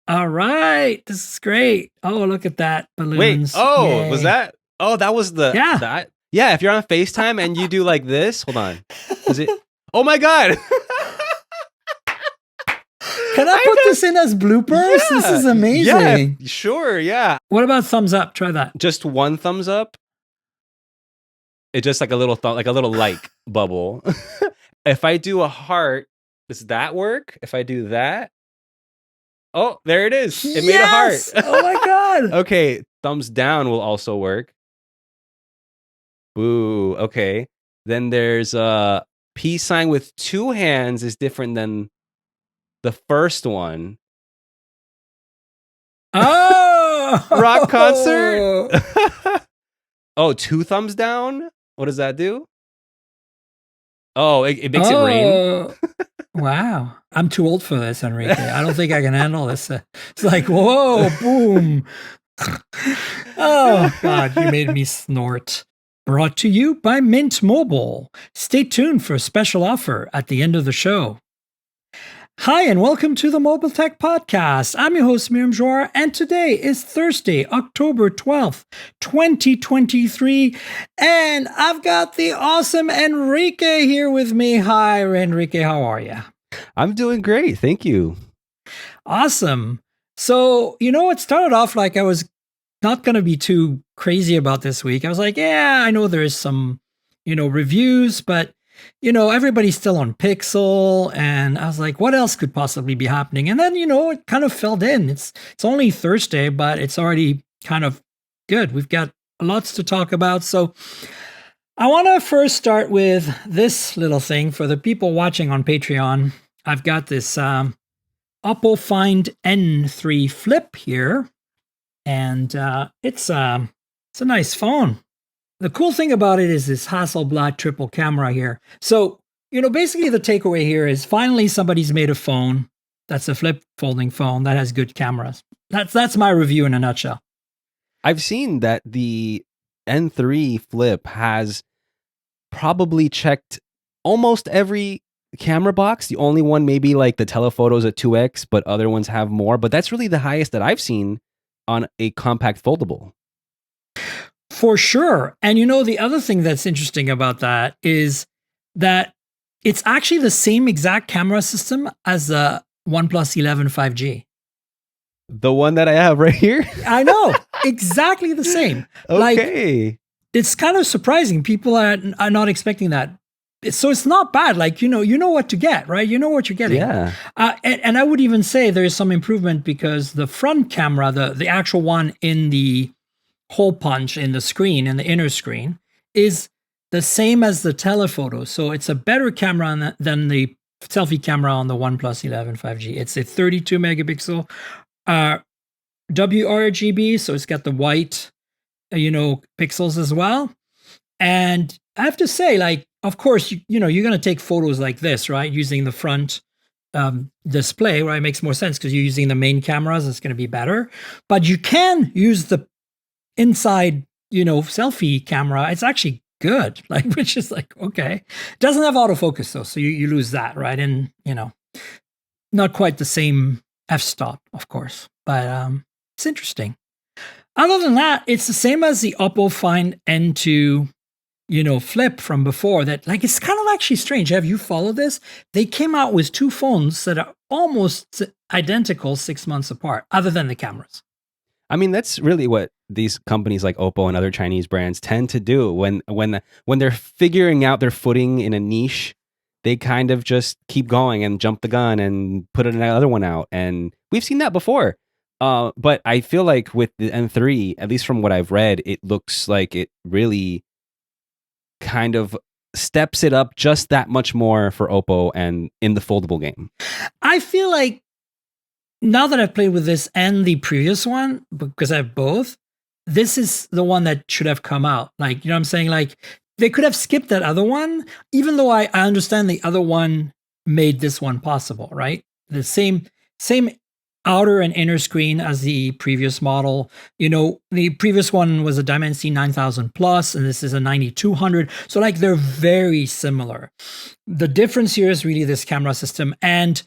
All right. This is great. Oh, look at that. Wait, Balloons. oh, was Yay. that? Oh, that was the Yeah. that. Yeah, if you're on FaceTime and you do like this, hold on. Does it? Oh my god! Can I put this in as bloopers? This is amazing. Yeah, sure, yeah. What about thumbs up? Try that. Just one thumbs up. It's just like a little like a little like bubble. If I do a heart, does that work? If I do that, oh, there it is. It made a heart. Oh my god. Okay, thumbs down will also work. Boo. Okay. Then there's a peace sign with two hands is different than the first one. Oh, Rock concert. Oh, two thumbs down. What does that do? Oh, it makes it rain. Wow. I'm too old for this, Enrique. I don't think I can handle this. It's like, whoa, boom. Oh, God, you made me snort. Brought to you by Mint Mobile. Stay tuned for a special offer at the end of the show. Hi, and welcome to the Mobile Tech Podcast. I'm your host, Miriam Joar, and today is Thursday, October 12th, 2023, and I've got the awesome Enrique here with me. Hi, Enrique, how are you? I'm doing great. Thank you. Awesome. So, it started off like I was not going to be too crazy about this week. I was like, yeah, I know there's some, reviews, but everybody's still on Pixel, and I was like, what else could possibly be happening? And then, it kind of fell in. It's only Thursday, but it's already kind of good. We've got lots to talk about. So I want to first start with this little thing for the people watching on Patreon. I've got this Oppo Find N3 Flip here, and it's a nice phone. The cool thing about it is this Hasselblad triple camera here. So, basically the takeaway here is finally somebody's made a phone that's a flip folding phone that has good cameras. That's my review in a nutshell. I've seen that the N3 Flip has probably checked almost every camera box. The only one maybe like the telephotos at 2x, but other ones have more. But that's really the highest that I've seen on a compact foldable. For sure. And the other thing that's interesting about that is that it's actually the same exact camera system as the OnePlus 11 5G. The one that I have right here? I know. Exactly the same. Okay. Like, it's kind of surprising. People are not expecting that. So it's not bad. Like, you know what to get, right? You know what you're getting. Yeah. And I would even say there's some improvement because the front camera, the actual one in the hole punch in the screen, in the inner screen, is the same as the telephoto. So it's a better camera than the selfie camera on the OnePlus 11 5G. It's a 32 megapixel WRGB, so it's got the white, pixels as well. And I have to say, like, of course, you're going to take photos like this, right? Using the front display, right? It makes more sense because you're using the main cameras. It's going to be better. But you can use the inside, selfie camera. It's actually good, like, which is like, okay. It doesn't have autofocus though, so you lose that, right? And, not quite the same f-stop, of course, but it's interesting. Other than that, it's the same as the Oppo Find N2, Flip from before. That, like, it's kind of actually strange. Have you followed this? They came out with two phones that are almost identical 6 months apart, other than the cameras. I mean, that's really what these companies like Oppo and other Chinese brands tend to do when they're figuring out their footing in a niche. They kind of just keep going and jump the gun and put another one out, and we've seen that before. But I feel like with the N3, at least from what I've read, it looks like it really kind of steps it up just that much more for Oppo and in the foldable game. I feel like now that I've played with this and the previous one, because I have both, this is the one that should have come out. Like, you know what I'm saying? Like, they could have skipped that other one, even though I understand the other one made this one possible, right? The same outer and inner screen as the previous model. The previous one was a Dimensity 9000 Plus, and this is a 9200. So like they're very similar. The difference here is really this camera system and,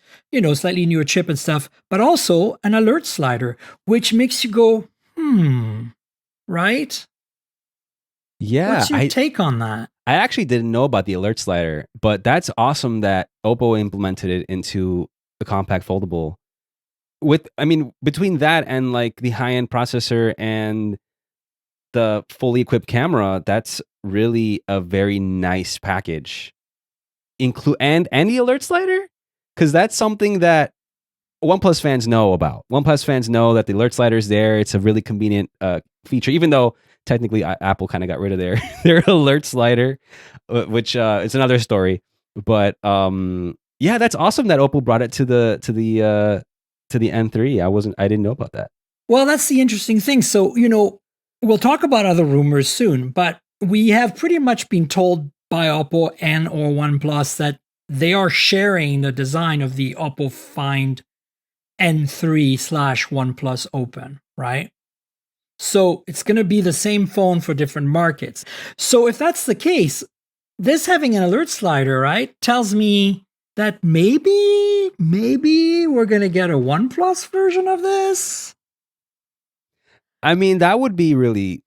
slightly newer chip and stuff, but also an alert slider, which makes you go, right? Yeah. What's your take on that? I actually didn't know about the alert slider, but that's awesome that Oppo implemented it into the compact foldable. Between that and like the high-end processor and the fully equipped camera, that's really a very nice package. And the alert slider, because that's something that OnePlus fans know about. OnePlus fans know that the alert slider is there. It's a really convenient feature, even though technically Apple kind of got rid of their alert slider, which is another story. But yeah, that's awesome that Oppo brought it to the N3. I didn't know about that. Well, that's the interesting thing. So, we'll talk about other rumors soon, but we have pretty much been told by Oppo and or OnePlus that they are sharing the design of the Oppo Find N3 / OnePlus Open, right? So it's going to be the same phone for different markets. So if that's the case, this having an alert slider, right, tells me that maybe we're going to get a OnePlus version of this. I mean, that would be really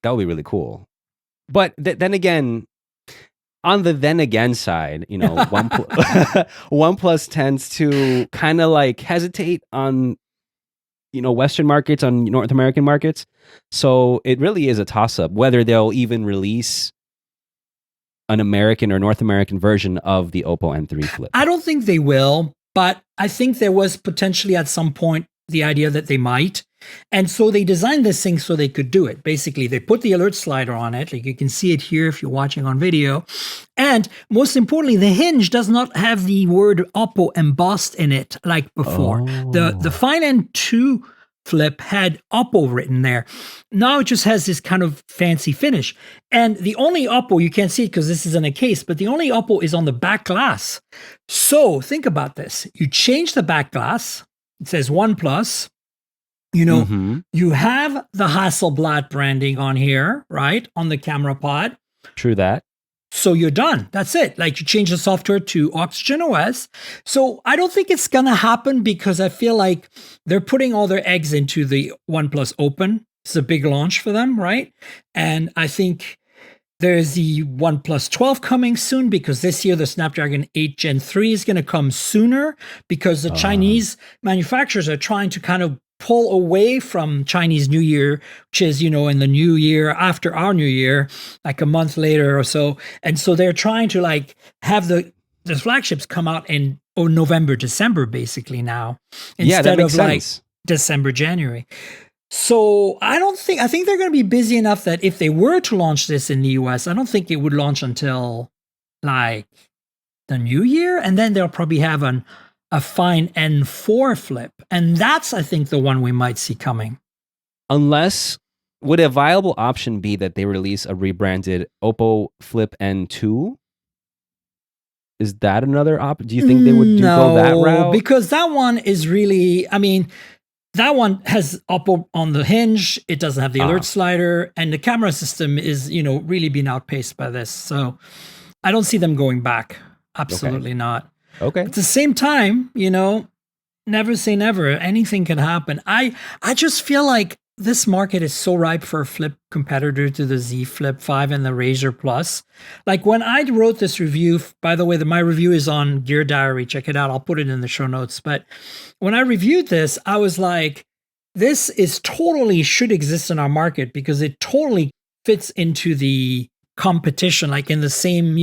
cool. But then again, on the then again side, OnePlus tends to kind of like hesitate on, Western markets, on North American markets. So it really is a toss up whether they'll even release an American or North American version of the Oppo N3 Flip. I don't think they will, but I think there was potentially at some point the idea that they might. And so they designed this thing so they could do it. Basically, they put the alert slider on it. Like you can see it here if you're watching on video. And most importantly, the hinge does not have the word Oppo embossed in it like before. The Find N2 Flip had Oppo written there. Now it just has this kind of fancy finish. And the only Oppo, you can't see it because this is in a case, but the only Oppo is on the back glass. So think about this. You change the back glass. It says OnePlus. You have the Hasselblad branding on here, right? On the camera pod. True that. So you're done. That's it. Like you change the software to Oxygen OS. So I don't think it's going to happen because I feel like they're putting all their eggs into the OnePlus Open. It's a big launch for them, right? And I think there's the OnePlus 12 coming soon because this year the Snapdragon 8 Gen 3 is going to come sooner because the Chinese manufacturers are trying to kind of pull away from Chinese New Year, which is, in the new year after our new year, like a month later or so. And so they're trying to like have the flagships come out in November, December, basically now, instead of like December, January. So I think they're going to be busy enough that if they were to launch this in the US, I don't think it would launch until like the new year. And then they'll probably have a Find N4 Flip. And that's, I think, the one we might see coming. Unless, would a viable option be that they release a rebranded Oppo Flip N2? Is that another option? Do you think they would go that route? Because that one is really, that one has Oppo on the hinge. It doesn't have the alert slider. And the camera system is, really being outpaced by this. So I don't see them going back. Absolutely not. Okay. At the same time, never say never. Anything can happen. I just feel like this market is so ripe for a flip competitor to the Z Flip 5 and the Razr Plus. Like when I wrote this review, by the way, my review is on Gear Diary. Check it out. I'll put it in the show notes. But when I reviewed this, I was like, this is totally should exist in our market because it totally fits into the competition, like in the same,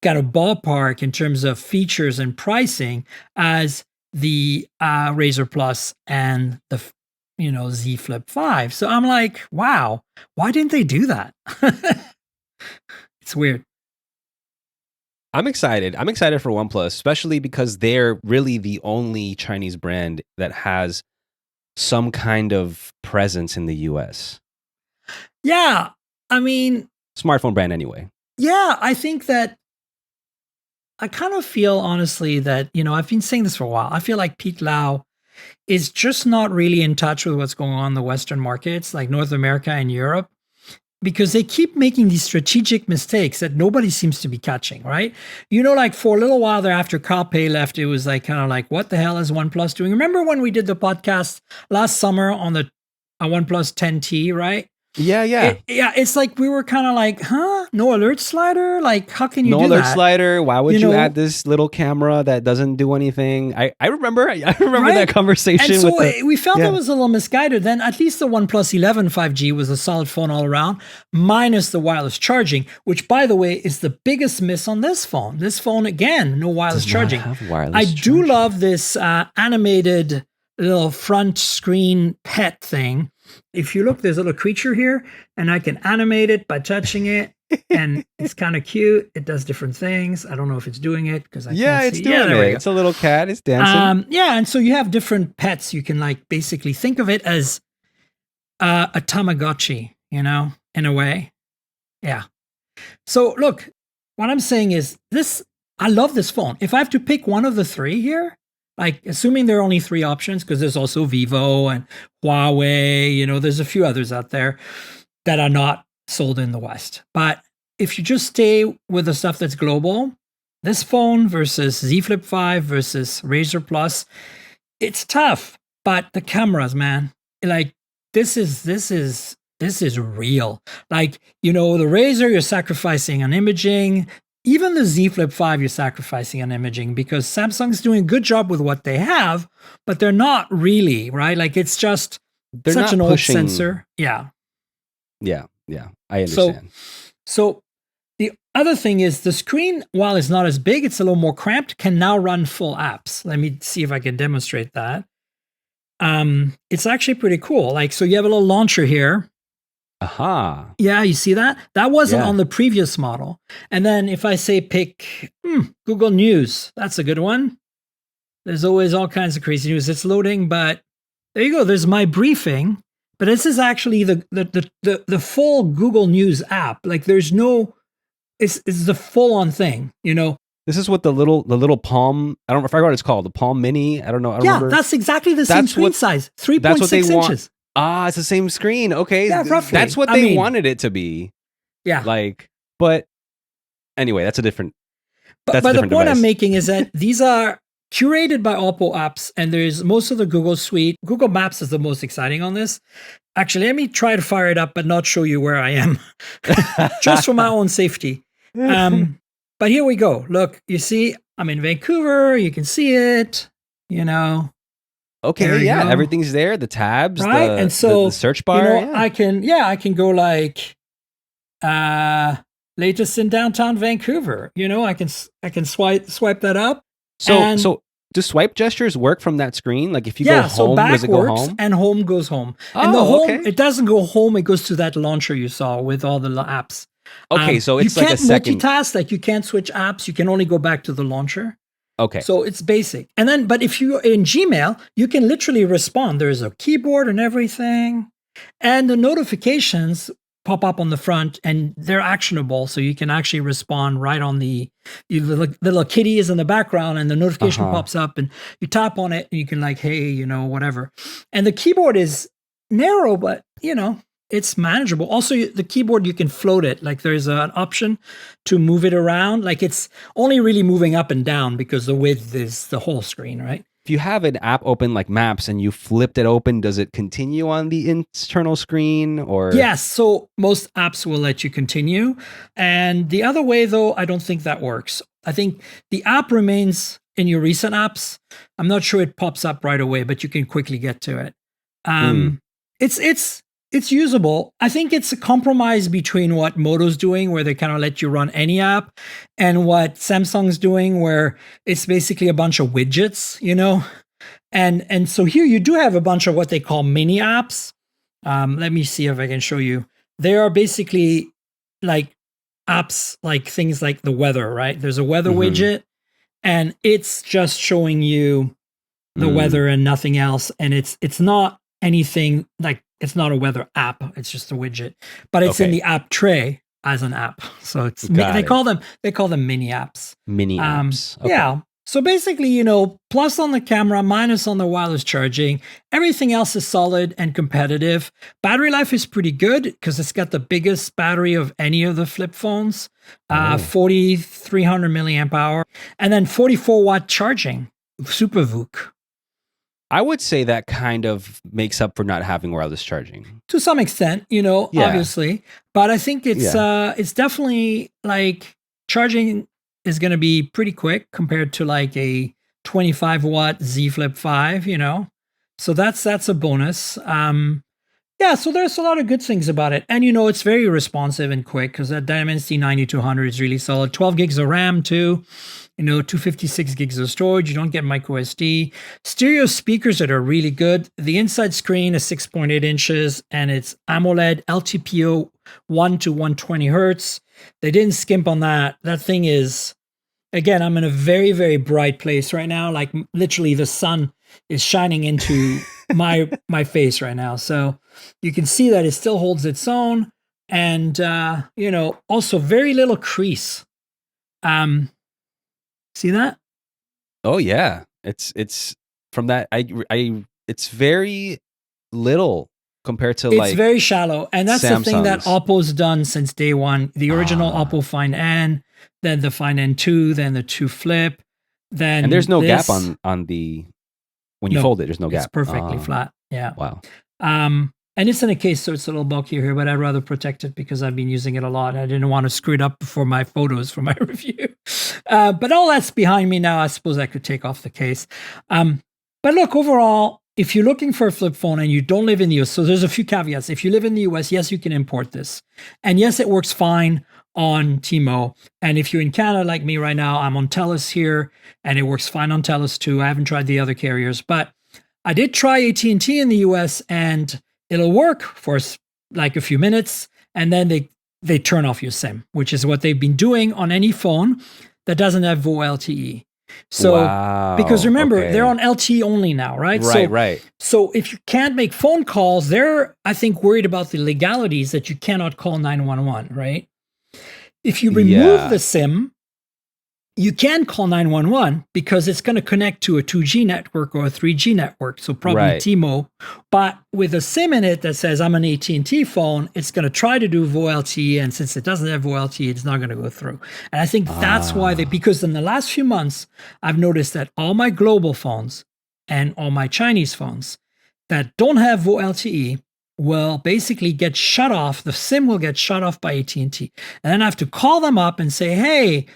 kind of ballpark in terms of features and pricing as the Razr Plus and the Z Flip 5. So I'm like, wow, why didn't they do that? It's weird. I'm excited. I'm excited for OnePlus, especially because they're really the only Chinese brand that has some kind of presence in the US. Yeah, smartphone brand anyway. Yeah, I think that I kind of feel honestly that, I've been saying this for a while. I feel like Pete Lau is just not really in touch with what's going on in the Western markets, like North America and Europe, because they keep making these strategic mistakes that nobody seems to be catching, right? Like for a little while there after Carl Pei left, it was like kind of like, what the hell is OnePlus doing? Remember when we did the podcast last summer on the OnePlus 10T, right? Yeah. It's like we were kind of like, huh? No alert slider? Like, how can you do that? No alert slider. Why would you add this little camera that doesn't do anything? I remember right? That conversation. And so with we felt it was a little misguided. Then at least the OnePlus 11 5G was a solid phone all around, minus the wireless charging, which, by the way, is the biggest miss on this phone. This phone, again, no wireless charging. I do love this animated little front screen pet thing. If you look, there's a little creature here, and I can animate it by touching it, and it's kind of cute. It does different things. I don't know if it's doing it because I can't see. It's doing it. It's a little cat. It's dancing. And so you have different pets. You can like basically think of it as a Tamagotchi, in a way. Yeah. So look, what I'm saying is this. I love this phone. If I have to pick one of the three here, like assuming there are only three options, because there's also Vivo and Huawei, there's a few others out there that are not sold in the West. But if you just stay with the stuff that's global, this phone versus Z Flip 5 versus Razr Plus, it's tough. But the cameras, man, like this is real. Like, the Razr, you're sacrificing on imaging. Even the Z Flip 5, you're sacrificing on imaging because Samsung's doing a good job with what they have, but they're not really, right? Like it's just such an old sensor. Yeah. I understand. So the other thing is the screen, while it's not as big, it's a little more cramped, can now run full apps. Let me see if I can demonstrate that. It's actually pretty cool. Like, so you have a little launcher here. Aha. Yeah, you see that? That wasn't on the previous model. And then if I say pick Google News, that's a good one. There's always all kinds of crazy news. It's loading, but there you go. There's my briefing. But this is actually the full Google News app. Like there's no, it's the full on thing, This is what the little Palm, I don't know if I forgot what it's called, the Palm Mini. I don't know. I don't remember. That's exactly the same screen size, 3.6 inches. It's the same screen. Okay. Yeah, roughly. That's what they wanted it to be. Yeah. But anyway, that's a different. But the point device I'm making is that these are curated by Oppo apps, and there's most of the Google suite. Google Maps is the most exciting on this. Actually, let me try to fire it up, but not show you where I am, just for my own safety. But here we go. Look, you see, I'm in Vancouver. You can see it. Okay, yeah, everything's there. The tabs, right? And so the search bar. I can go like latest in downtown Vancouver. I can swipe that up. So do swipe gestures work from that screen? Like if you go home, does it go home? And home goes home. And the home, it doesn't go home. It goes to that launcher you saw with all the apps. Okay, so it's like a second. You can't multitask. Like you can't switch apps. You can only go back to the launcher. Okay. So it's basic. And then, but if you're in Gmail, you can literally respond. There's a keyboard and everything. And the notifications pop up on the front and they're actionable. So you can actually respond right on the little kitty is in the background and the notification pops up and you tap on it and you can like, hey, whatever. And the keyboard is narrow, but it's manageable. Also, the keyboard, you can float it. Like there's an option to move it around. Like it's only really moving up and down because the width is the whole screen, right? If you have an app open like Maps and you flipped it open, does it continue on the internal screen or? Yes. So most apps will let you continue. And the other way though, I don't think that works. I think the app remains in your recent apps. I'm not sure it pops up right away, but you can quickly get to it. It's usable. I think it's a compromise between what Moto's doing, where they kind of let you run any app, and what Samsung's doing, where it's basically a bunch of widgets, And so here you do have a bunch of what they call mini apps. Let me see if I can show you. They are basically like apps, like things like the weather, right? There's a weather widget, and it's just showing you the weather and nothing else. And it's not anything like, it's not a weather app. It's just a widget, but it's in the app tray as an app. So they call them mini apps. Mini apps. Okay. Yeah. So basically, plus on the camera, minus on the wireless charging. Everything else is solid and competitive. Battery life is pretty good because it's got the biggest battery of any of the flip phones, 4,300 milliamp hour, and then 44-watt charging, Super VOOC. I would say that kind of makes up for not having wireless charging. To some extent, obviously. But I think it's definitely like charging is going to be pretty quick compared to like a 25-watt Z Flip 5, So that's a bonus. So there's a lot of good things about it. And it's very responsive and quick because that Dimensity 9200 is really solid. 12 gigs of RAM too. 256 gigs of storage. You don't get micro SD. Stereo speakers that are really good. The inside screen is 6.8 inches and it's AMOLED LTPO 1 to 120 hertz. They didn't skimp on that. That thing is, again, I'm in a very, very bright place right now. Like literally the sun is shining into my face right now. So you can see that it still holds its own. And, also very little crease. See that? Oh yeah, it's from that. It's very little compared to it's very shallow, and that's the thing that Samsung's. Oppo's done since day one. The original Oppo Find N, then the Find N2, then the 2 Flip, then and there's no this. gap on the when you fold it. There's no gap. It's perfectly flat. Yeah. Wow. And it's in a case, so it's a little bulkier here, but I'd rather protect it because I've been using it a lot. And I didn't want to screw it up for my photos for my review. But all that's behind me now. I suppose I could take off the case. But look, overall, if you're looking for a flip phone and you don't live in the US, so there's a few caveats. If you live in the US, yes, you can import this. And yes, it works fine on Timo. And if you're in Canada like me right now, I'm on TELUS here, and it works fine on TELUS too. I haven't tried the other carriers, but I did try AT&T in the US, and it'll work for like a few minutes, and then they turn off your SIM, which is what they've been doing on any phone that doesn't have VoLTE. So, because remember, they're on LTE only now, right? Right. So if you can't make phone calls, they're, I think, worried about the legalities that you cannot call 911, right? If you remove the SIM, you can call 911 because it's going to connect to a 2G network or a 3G network, so probably Timo. But with a SIM in it that says I'm an AT&T phone, it's going to try to do VoLTE, and since it doesn't have VoLTE, it's not going to go through. And I think that's why because in the last few months, I've noticed that all my global phones and all my Chinese phones that don't have VoLTE will basically get shut off. The SIM will get shut off by AT&T. And then I have to call them up and say, hey,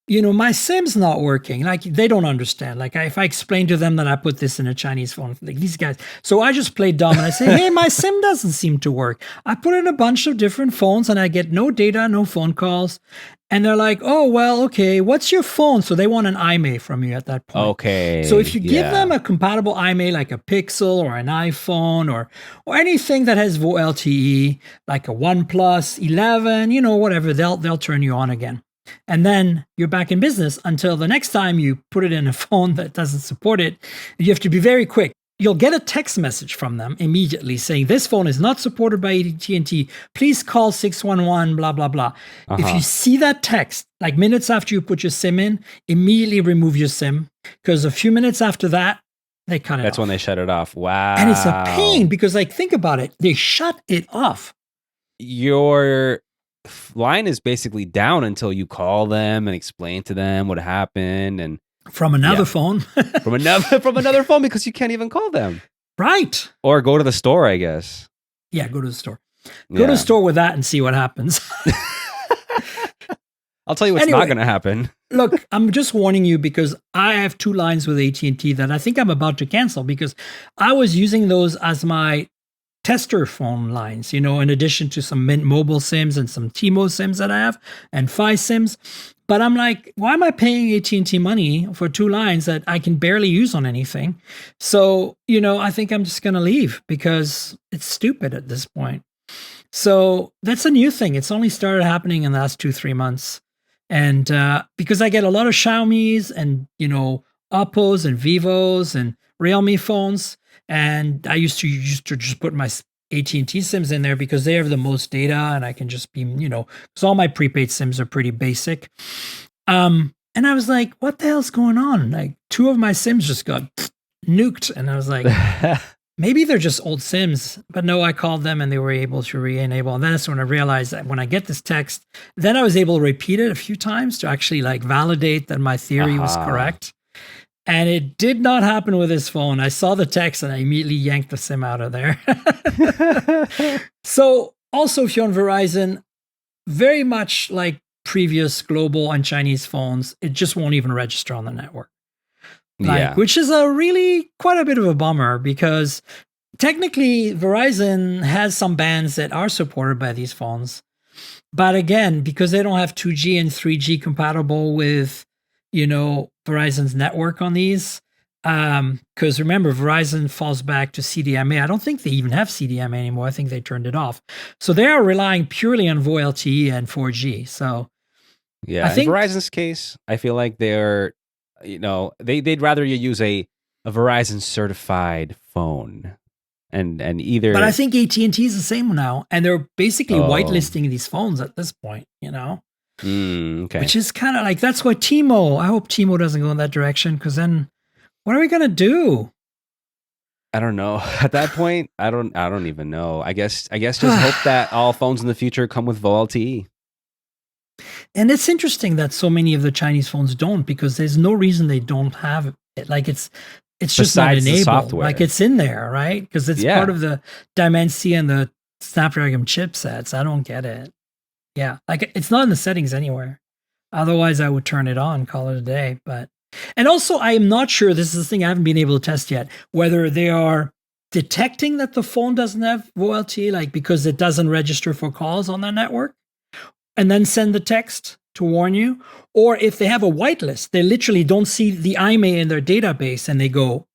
my SIM's not working. Like, they don't understand. Like, if I explain to them that I put this in a Chinese phone, like these guys. So I just play dumb and I say, hey, my SIM doesn't seem to work. I put in a bunch of different phones and I get no data, no phone calls. And they're like, oh, well, okay, what's your phone? So they want an IMEI from you at that point. Okay. So if you give them a compatible IMEI, like a Pixel or an iPhone or anything that has VoLTE, like a OnePlus 11, whatever, they'll turn you on again. And then you're back in business until the next time you put it in a phone that doesn't support it. You have to be very quick. You'll get a text message from them immediately saying, this phone is not supported by AT&T. Please call 611, blah, blah, blah. If you see that text, like minutes after you put your SIM in, immediately remove your SIM, because a few minutes after that, they cut it off. That's when they shut it off. Wow. And it's a pain because, like, think about it. They shut it off. Your line is basically down until you call them and explain to them what happened, and from another phone. from another phone, because you can't even call them. Right. Or go to the store, I guess. Yeah, go to the store. Go to the store with that and see what happens. I'll tell you what's not going to happen. Look, I'm just warning you because I have 2 lines with AT&T that I think I'm about to cancel because I was using those as my tester phone lines, in addition to some Mint Mobile SIMs and some Timo SIMs that I have and Fi SIMs. But I'm like, why am I paying AT&T money for 2 lines that I can barely use on anything? So, I think I'm just going to leave because it's stupid at this point. So that's a new thing. It's only started happening in the last 2-3 months. And because I get a lot of Xiaomi's and, Oppos and Vivos and Realme phones. And I used to just put my AT&T SIMs in there because they have the most data and I can just be, because all my prepaid SIMs are pretty basic. And And I was like, what the hell's going on? Like 2 of my SIMs just got nuked. And I was like, maybe they're just old SIMs. But no, I called them and they were able to re-enable. And that's when I realized that when I get this text, then I was able to repeat it a few times to actually like validate that my theory was correct. And it did not happen with this phone. I saw the text and I immediately yanked the SIM out of there. So also, if you're on Verizon, very much like previous global and Chinese phones, it just won't even register on the network. Which is a really quite a bit of a bummer because technically Verizon has some bands that are supported by these phones. But again, because they don't have 2G and 3G compatible with, Verizon's network on these, because remember, Verizon falls back to CDMA. I don't think they even have CDMA anymore. I think they turned it off. So they are relying purely on VoLTE and 4G. So yeah, in Verizon's case, I feel like they're, they'd rather you use a Verizon certified phone. And either, but I think AT&T is the same now, and they're basically whitelisting these phones at this point. Okay. Which is kind of like, that's why T-Mo. I hope T-Mo doesn't go in that direction, because then what are we gonna do? I don't know. At that point, I don't even know. I guess just hope that all phones in the future come with VoLTE. And it's interesting that so many of the Chinese phones don't, because there's no reason they don't have it. Like it's just not enabled. Like it's in there, right? Because it's part of the Dimensity and the Snapdragon chipsets. I don't get it. Yeah, like it's not in the settings anywhere. Otherwise, I would turn it on, call it a day. And also, I am not sure, this is the thing I haven't been able to test yet, whether they are detecting that the phone doesn't have VoLTE, like because it doesn't register for calls on their network, and then send the text to warn you, or if they have a whitelist, they literally don't see the IMEI in their database and they go.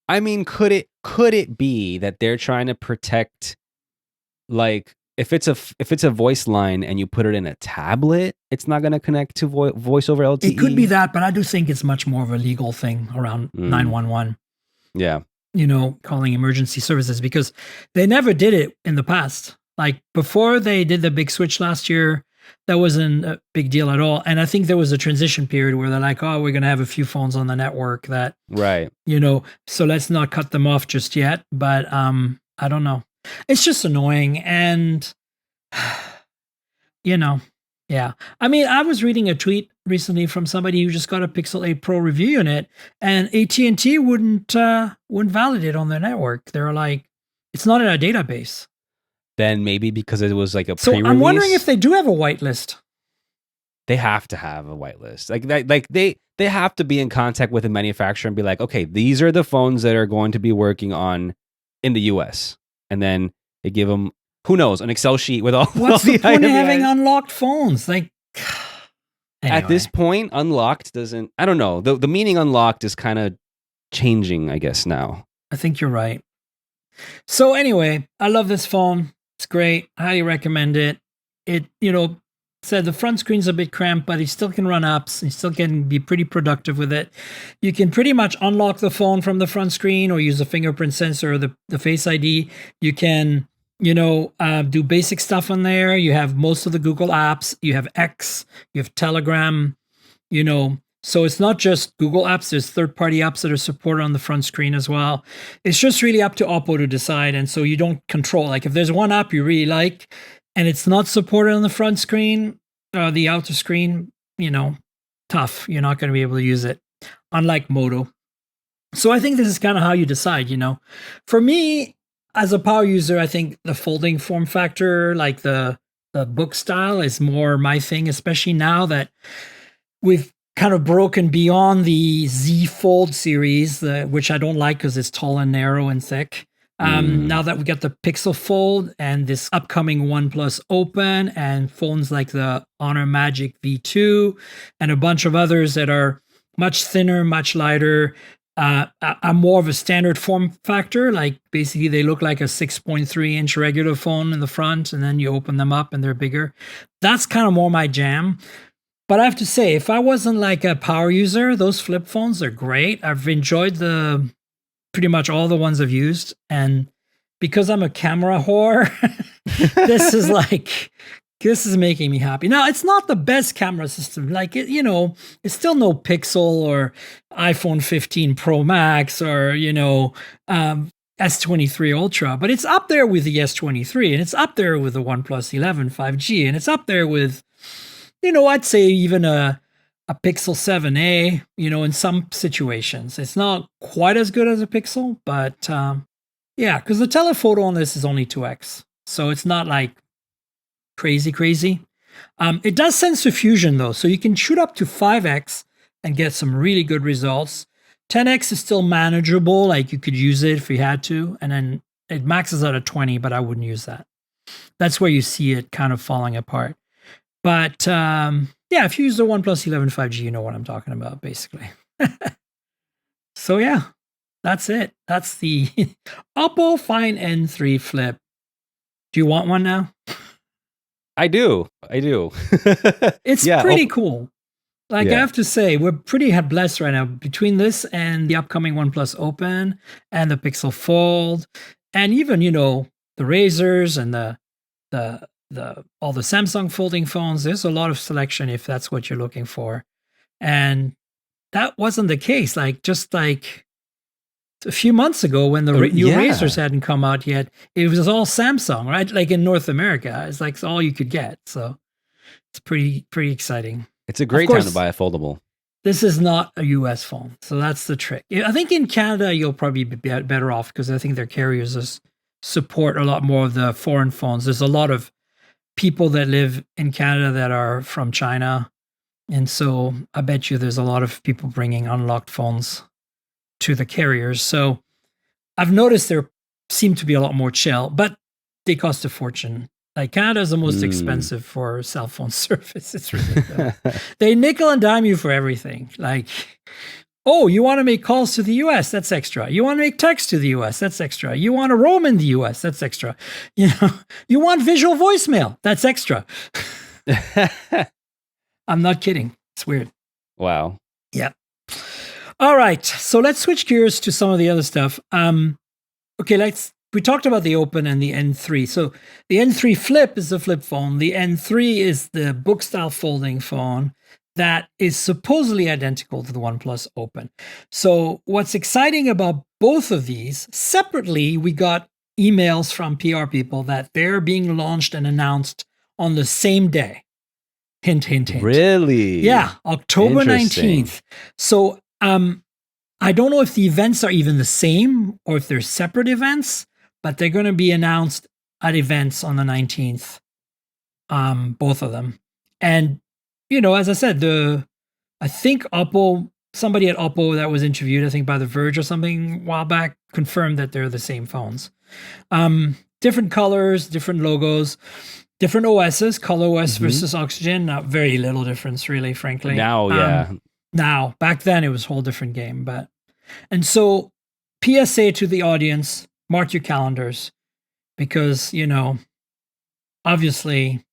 I mean, could it be that they're trying to protect, like, if it's a voice line and you put it in a tablet, it's not going to connect to voice over LTE? It could be that, but I do think it's much more of a legal thing around 911. Yeah. Calling emergency services, because they never did it in the past. Like before they did the big switch last year, that wasn't a big deal at all. And I think there was a transition period where they're like, oh, we're going to have a few phones on the network that, right. So let's not cut them off just yet. But I don't know. It's just annoying. And, yeah. I mean, I was reading a tweet recently from somebody who just got a Pixel 8 Pro review unit, and AT&T wouldn't validate on their network. They're like, it's not in our database. Then maybe because it was like a so pre-release. I'm wondering if they do have a whitelist. They have to have a whitelist. Like they have to be in contact with the manufacturer and be like, okay, these are the phones that are going to be working on in the US. And then they give them, who knows, an Excel sheet with all. What's the point of having unlocked phones? Like, anyway. At this point, unlocked doesn't. I don't know. The meaning unlocked is kind of changing, I guess, now. I think you're right. So anyway, I love this phone. It's great. I highly recommend it. It, said the front screen's a bit cramped, but you still can run apps. You still can be pretty productive with it. You can pretty much unlock the phone from the front screen or use the fingerprint sensor or the Face ID. You can, do basic stuff on there. You have most of the Google apps. You have X. You have Telegram. So it's not just Google apps. There's third-party apps that are supported on the front screen as well. It's just really up to Oppo to decide. And so you don't control. Like if there's one app you really like and it's not supported on the front screen, the outer screen, tough. You're not going to be able to use it, unlike Moto. So I think this is kind of how you decide, For me, as a power user, I think the folding form factor, like the book style, is more my thing, especially now that we've kind of broken beyond the Z Fold series, which I don't like because it's tall and narrow and thick. Now that we got the Pixel Fold and this upcoming OnePlus Open and phones like the Honor Magic V2 and a bunch of others that are much thinner, much lighter, are more of a standard form factor. Like basically they look like a 6.3-inch regular phone in the front, and then you open them up and they're bigger. That's kind of more my jam. But I have to say, if I wasn't like a power user, those flip phones are great. I've enjoyed pretty much all the ones I've used. And because I'm a camera whore, this is like This is making me happy. Now, it's not the best camera system. Like, it's still no Pixel or iPhone 15 Pro Max or, S23 Ultra, but it's up there with the S23 and it's up there with the OnePlus 11 5G and it's up there with, I'd say even a Pixel 7a, in some situations. It's not quite as good as a Pixel, but yeah, because the telephoto on this is only 2x. So it's not like crazy. It does sensor fusion though, so you can shoot up to 5x and get some really good results. 10x is still manageable, like you could use it if you had to, and then it maxes out at 20, but I wouldn't use that. That's where you see it kind of falling apart. But yeah, if you use the OnePlus 11 5G, you know what I'm talking about, basically. So yeah, that's it. That's the Oppo Find N3 Flip. Do you want one now? I do. It's pretty cool. Like, I have to say, we're pretty blessed right now between this and the upcoming OnePlus Open and the Pixel Fold, and even the Razrs and the all the Samsung folding phones. There's a lot of selection if that's what you're looking for, and that wasn't the case. Just like a few months ago when the new Razrs hadn't come out yet, it was all Samsung, right? Like in North America, it's like all you could get. So it's pretty exciting. It's a great time to buy a foldable. This is not a US phone, so that's the trick. I think in Canada, you'll probably be better off because I think their carriers support a lot more of the foreign phones. There's a lot of people that live in Canada that are from China. And so I bet you there's a lot of people bringing unlocked phones to the carriers. So I've noticed there seem to be a lot more chill, but they cost a fortune. Like Canada is the most expensive for cell phone service. It's ridiculous. They nickel and dime you for everything. Like, oh, you want to make calls to the US? That's extra. You want to make text to the US? That's extra. You want to roam in the US? That's extra. You want visual voicemail? That's extra. I'm not kidding. It's weird. Wow. Yeah. All right. So let's switch gears to some of the other stuff. Okay, we talked about the Open and the N3. So the N3 Flip is the flip phone. The N3 is the book-style folding phone that is supposedly identical to the OnePlus Open. So what's exciting about both of these, separately, we got emails from PR people that they're being launched and announced on the same day. Hint, hint, hint. Really? Yeah, October 19th. So I don't know if the events are even the same or if they're separate events, but they're going to be announced at events on the 19th, both of them. And, as I said, I think Oppo, somebody at Oppo that was interviewed, I think by The Verge or something a while back, confirmed that they're the same phones. Different colors, different logos, different OSs, ColorOS versus Oxygen. Not very little difference, really, frankly. Now, yeah. Now, back then it was a whole different game. And so, PSA to the audience, mark your calendars, because, obviously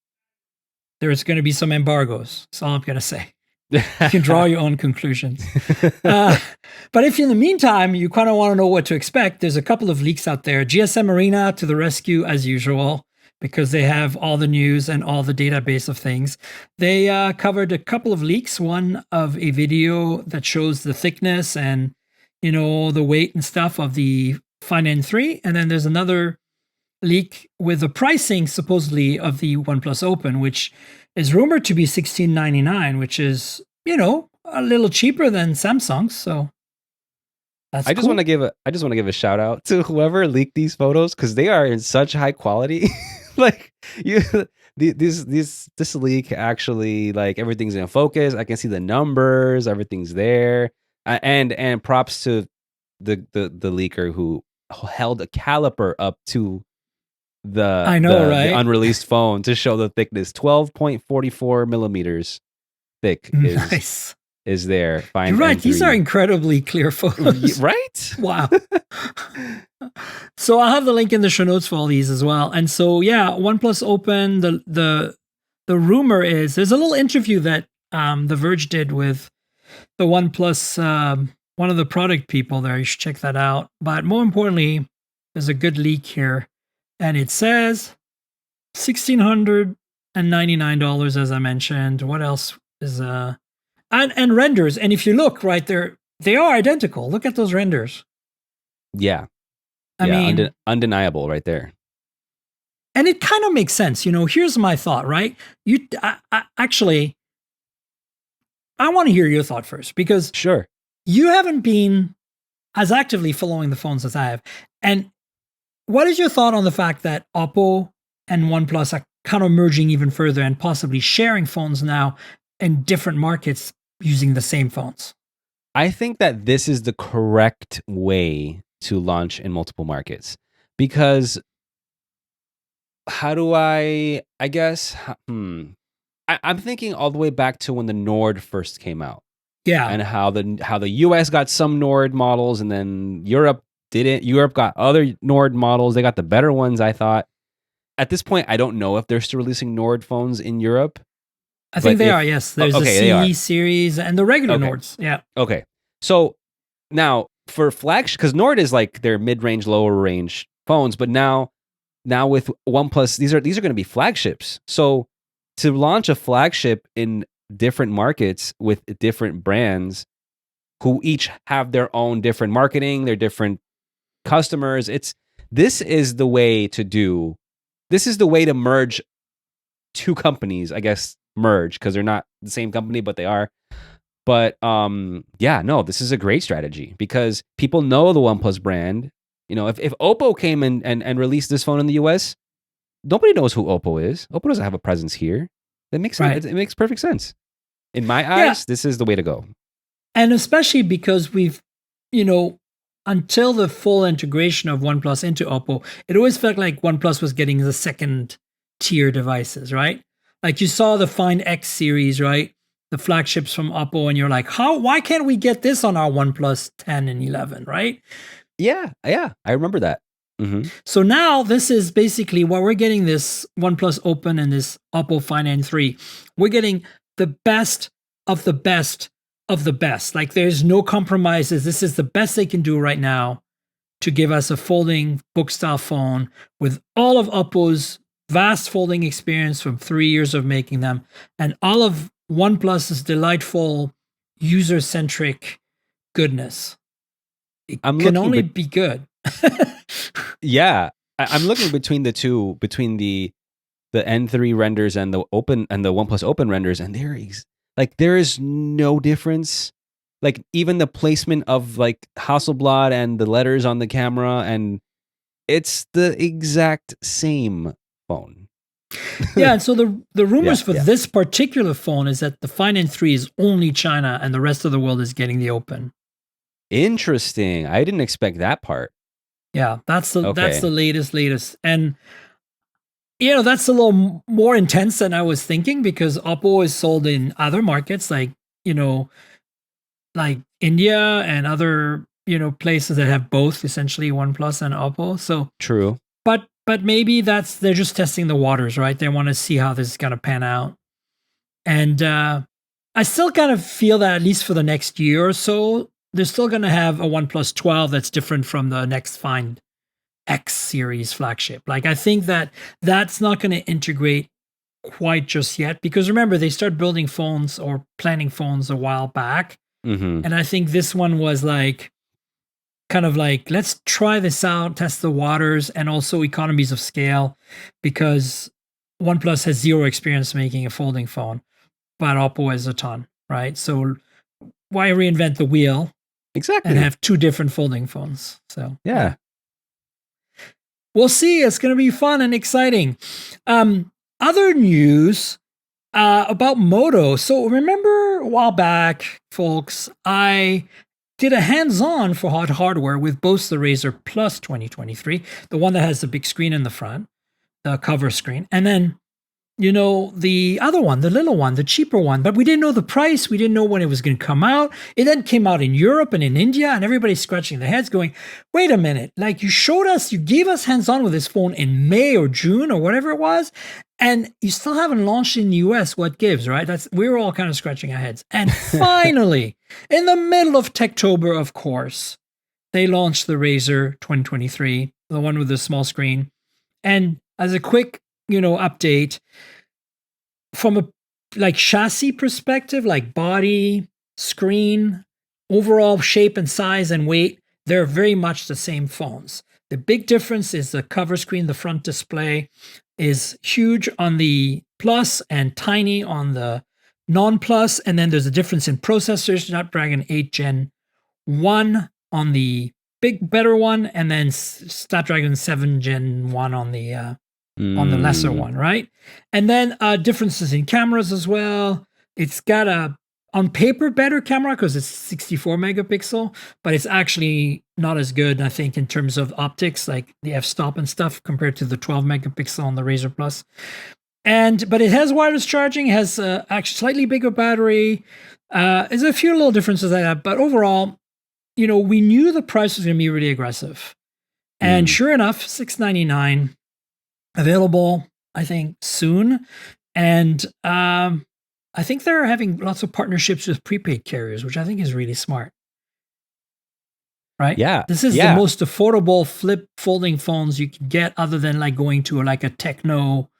there's going to be some embargoes. That's all I'm going to say. You can draw your own conclusions. But if in the meantime, you kind of want to know what to expect, there's a couple of leaks out there. GSM Arena to the rescue as usual, because they have all the news and all the database of things. They covered a couple of leaks, one of a video that shows the thickness and, the weight and stuff of the Find N3. And then there's another leak with the pricing, supposedly, of the OnePlus Open, which is rumored to be $1699, which is, a little cheaper than Samsung's. So that's I just want to give a shout out to whoever leaked these photos, because they are in such high quality. Like this leak actually, like, everything's in focus. I can see the numbers, everything's there, and props to the leaker who held a caliper up to the the unreleased phone to show the thickness. 12.44 millimeters thick is there. You're right. N3. These are incredibly clear photos. Right? Wow. So I'll have the link in the show notes for all these as well. And so, yeah, OnePlus Open, the rumor is, there's a little interview that The Verge did with the OnePlus, one of the product people there. You should check that out. But more importantly, there's a good leak here. And it says $1,600 and $99, as I mentioned. What else is and renders? And if you look right there, they are identical. Look at those renders. Yeah. I mean, Undeniable right there. and it kind of makes sense. Here's my thought, right? Actually, I want to hear your thought first because Sure. you haven't been as actively following the phones as I have. And what is your thought on the fact that Oppo and OnePlus are kind of merging even further and possibly sharing phones now in different markets using the same phones? I think that this is the correct way to launch in multiple markets because how do I guess, I'm thinking all the way back to when the Nord first came out. Yeah. And how the US got some Nord models and then Europe didn't. Europe got other Nord models. They got the better ones, I thought. At this point, I don't know if they're still releasing Nord phones in Europe. I think they are, yes. There's the C series and the regular Nords. Yeah. Okay. So now for flagship, because Nord is like their mid-range, lower range phones, but now with OnePlus, these are going to be flagships. So to launch a flagship in different markets with different brands who each have their own different marketing, their different customers, this is the way to merge two companies, I guess merge because they're not the same company, but they are. But this is a great strategy because people know the OnePlus brand. If Oppo came and released this phone in the US, nobody knows who Oppo is. Oppo doesn't have a presence here. That makes sense. Right. It makes perfect sense. In my eyes, this is the way to go. And especially because we've, until the full integration of OnePlus into Oppo, it always felt like OnePlus was getting the second tier devices, right? Like you saw the Find X series, right? The flagships from Oppo, and you're like, why can't we get this on our OnePlus 10 and 11, right? Yeah, I remember that. Mm-hmm. So now this is basically what we're getting, this OnePlus Open and this Oppo Find N3. We're getting the best of the best of the best. Like there's no compromises. This is the best they can do right now to give us a folding book style phone with all of Oppo's vast folding experience from 3 years of making them and all of OnePlus's delightful user centric goodness. It can only be good. Yeah, I'm looking between the two, between the N3 renders and the OnePlus Open renders, and there is no difference. Like even the placement of like Hasselblad and the letters on the camera, and it's the exact same phone. Yeah, and so the rumors for this particular phone is that the Find N3 is only China and the rest of the world is getting the Open. Interesting. I didn't expect that part. Yeah, that's the latest. And that's a little more intense than I was thinking because Oppo is sold in other markets like India and other, places that have both essentially OnePlus and Oppo. So true. But maybe they're just testing the waters, right? They want to see how this is going to pan out. And I still kind of feel that at least for the next year or so, they're still going to have a OnePlus 12 that's different from the next Find X series flagship. Like I think that's not going to integrate quite just yet because remember they started building phones or planning phones a while back. Mm-hmm. And I think this one was like kind of like, let's try this out, test the waters, and also economies of scale because OnePlus has zero experience making a folding phone, but Oppo has a ton, right? So why reinvent the wheel? Exactly. And have two different folding phones. So yeah. We'll see. It's going to be fun and exciting. Other news about Moto. So remember a while back, folks, I did a hands-on for hot hardware with both the Razr Plus 2023, the one that has the big screen in the front, the cover screen, and then the other one, the little one, the cheaper one, but we didn't know the price. We didn't know when it was going to come out. It then came out in Europe and in India, and everybody's scratching their heads going, wait a minute, like you gave us hands-on with this phone in May or June or whatever it was, and you still haven't launched in the US. What gives, right? We were all kind of scratching our heads. And finally, in the middle of Techtober, of course, they launched the Razr 2023, the one with the small screen. And as a quick, update, from a like chassis perspective, like body, screen, overall shape and size and weight, they're very much the same phones. The big difference is the cover screen, the front display is huge on the Plus and tiny on the non-Plus. And then there's a difference in processors, Snapdragon 8 Gen 1 on the better one, and then Snapdragon 7 Gen 1 on the lesser one, right? And then differences in cameras as well. It's got a on paper better camera because it's 64 megapixel, but it's actually not as good, I think, in terms of optics, like the f-stop and stuff, compared to the 12 megapixel on the Razr Plus. But it has wireless charging, has actually slightly bigger battery. There's a few little differences like that, but overall, we knew the price was going to be really aggressive, and sure enough, $699 available, I think, soon. And I think they're having lots of partnerships with prepaid carriers, which I think is really smart. Right? Yeah. This is the most affordable flip folding phones you can get, other than like going to like a Techno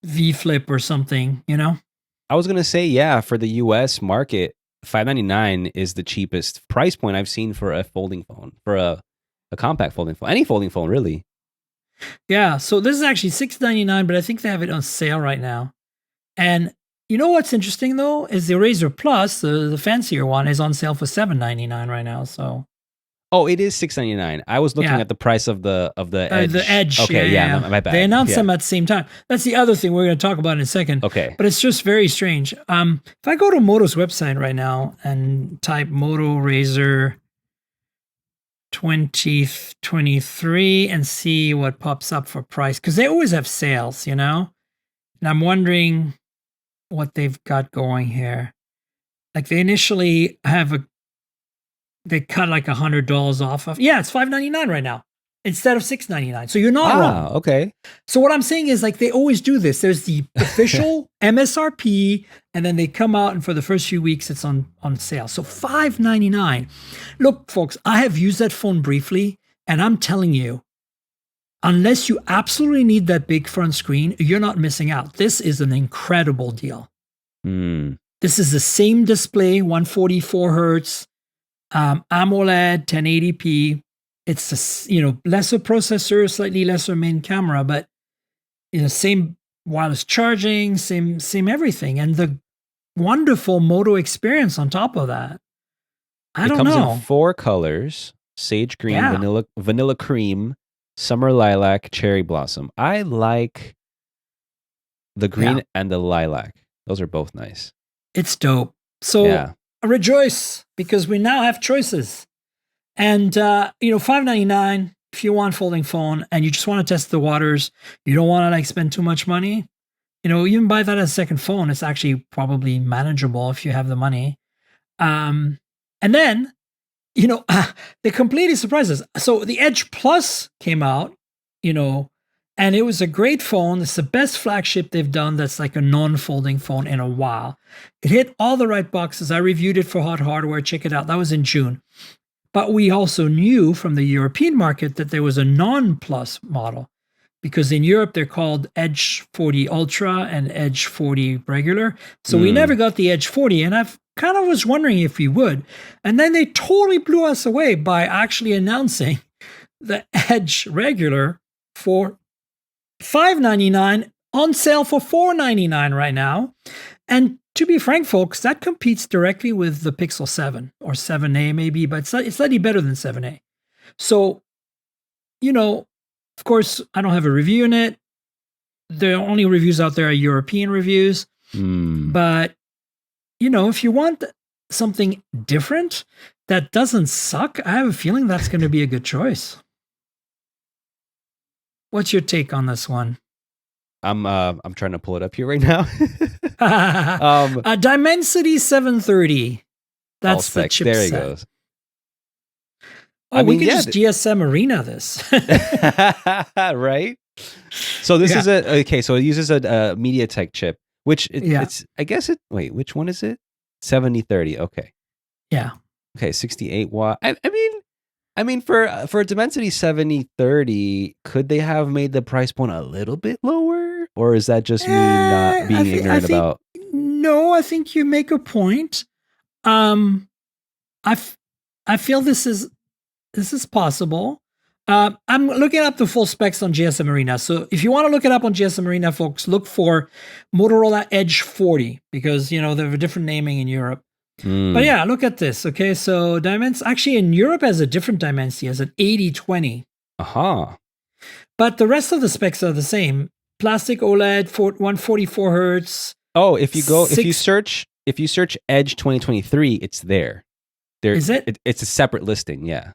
V Flip or something, I was going to say, yeah, for the US market, $599 is the cheapest price point I've seen for a folding phone, for a compact folding phone, any folding phone, really. Yeah, so this is actually $699, but I think they have it on sale right now. And you know what's interesting though is the Razr Plus, the fancier one, is on sale for $799 right now. So, it is $699. I was looking at the price of the Edge. The Edge. Okay, yeah. My bad. They announced them at the same time. That's the other thing we're going to talk about in a second. Okay, but it's just very strange. If I go to Moto's website right now and type Moto Razr 2023 and see what pops up for price, because they always have sales, and I'm wondering what they've got going here. Like they initially they cut like $100 off of. Yeah, it's $599 right now instead of $699. So you're not wrong. Okay. So what I'm saying is, like, they always do this. There's the official MSRP, and then they come out, and for the first few weeks, it's on sale. So $599. Look, folks, I have used that phone briefly, and I'm telling you, unless you absolutely need that big front screen, you're not missing out. This is an incredible deal. This is the same display, 144 hertz, AMOLED, 1080p. It's lesser processor, slightly lesser main camera, but same wireless charging, same everything, and the wonderful Moto experience on top of that. It comes in 4 colors: sage green, vanilla cream, summer lilac, cherry blossom. I like the green and the lilac. Those are both nice. It's dope. So rejoice, because we now have choices. And, $599, if you want folding phone and you just want to test the waters, you don't want to spend too much money, even buy that as a second phone. It's actually probably manageable if you have the money. And then, they completely surprised us. So the Edge Plus came out, and it was a great phone. It's the best flagship they've done that's like a non-folding phone in a while. It hit all the right boxes. I reviewed it for Hot Hardware. Check it out. That was in June. But we also knew from the European market that there was a non-Plus model, because in Europe they're called Edge 40 Ultra and Edge 40 regular. So we never got the Edge 40, and I've kind of was wondering if we would. And then they totally blew us away by actually announcing the Edge regular for $599, on sale for $499 right now. And to be frank, folks, that competes directly with the Pixel 7 or 7a maybe, but it's slightly better than 7a. So, of course, I don't have a review in it. The only reviews out there are European reviews. But, if you want something different that doesn't suck, I have a feeling that's going to be a good choice. What's your take on this one? I'm trying to pull it up here right now. Dimensity 730. That's the chipset. There he goes. We could just GSM Arena this. Right? So this is so it uses a MediaTek chip, which it's, I guess which one is it? 7030. Okay. Yeah. Okay, 68 watt. I mean, for a Dimensity 7030, could they have made the price point a little bit lower? or is that just me not being ignorant about? No, I think you make a point. I feel this is possible. I'm looking up the full specs on GSM Arena. So if you want to look it up on GSM Arena, folks, look for Motorola Edge 40 because they have a different naming in Europe. But yeah, look at this. Okay, so Dimensity actually in Europe has a different Dimensity, has an 80/20. Aha. But the rest of the specs are the same. Plastic OLED, 144 hertz. Oh, if you search Edge 2023, it's there. Is it? It's a separate listing. Yeah.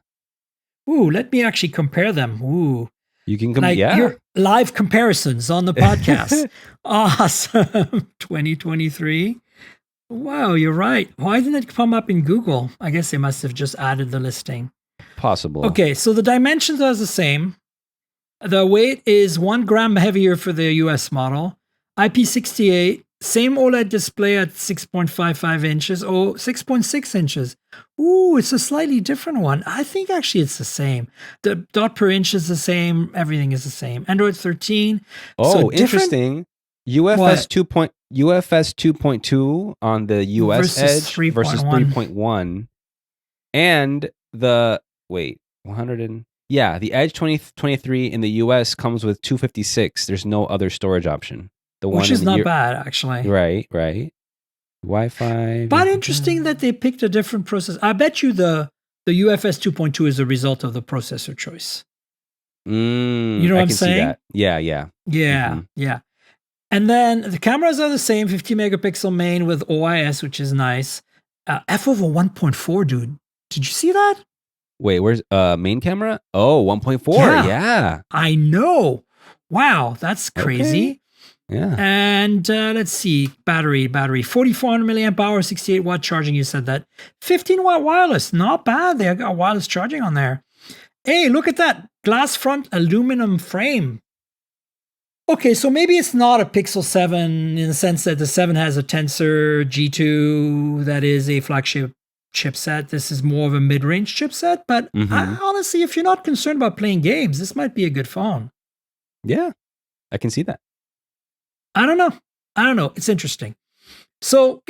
Ooh, let me actually compare them. Ooh. You can compare live comparisons on the podcast. Awesome. 2023. Wow, you're right. Why didn't it come up in Google? I guess they must have just added the listing. Possible. Okay, so the dimensions are the same. The weight is 1 gram heavier for the US model. IP68, same OLED display at 6.55 inches. Oh, 6.6 inches. Ooh, it's a slightly different one. I think actually it's the same. The dot per inch is the same. Everything is the same. Android 13. Oh, so interesting. UFS 2.2 on the US Edge versus 3.1. And the Edge 2023 in the US comes with 256. There's no other storage option. Which is not bad, actually. Right. Wi-Fi. But interesting that they picked a different process. I bet you the UFS 2.2 is a result of the processor choice. You know what I'm saying? Yeah. Yeah. And then the cameras are the same, 50 megapixel main with OIS, which is nice. F over 1.4, dude. Did you see that? Wait, where's main camera? Oh, 1.4. Yeah. I know. Wow, that's crazy. Okay. Yeah. And let's see, battery, 4,400 milliamp hour, 68 watt charging. You said that. 15 watt wireless, not bad. They got wireless charging on there. Hey, look at that glass front aluminum frame. Okay, so maybe it's not a Pixel 7 in the sense that the 7 has a Tensor G2 that is a flagship chipset. This is more of a mid-range chipset, but honestly, if you're not concerned about playing games, this might be a good phone. Yeah, I can see that. I don't know. It's interesting. So,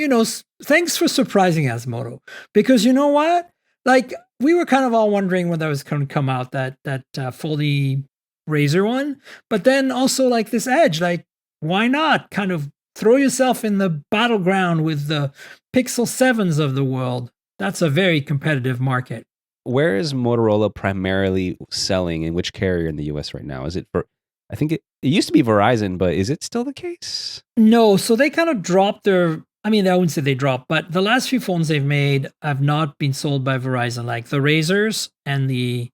thanks for surprising us, Moto, because you know what? Like, we were kind of all wondering when that was going to come out, that fully Razr one, but then also like this Edge, like why not kind of throw yourself in the battleground with the Pixel 7s of the world? That's a very competitive market. Where is Motorola primarily selling, and which carrier in the US right now? Is it for, I think it used to be Verizon, but is it still the case? No, so they kind of dropped I wouldn't say they dropped, but the last few phones they've made have not been sold by Verizon. Like the Razrs and the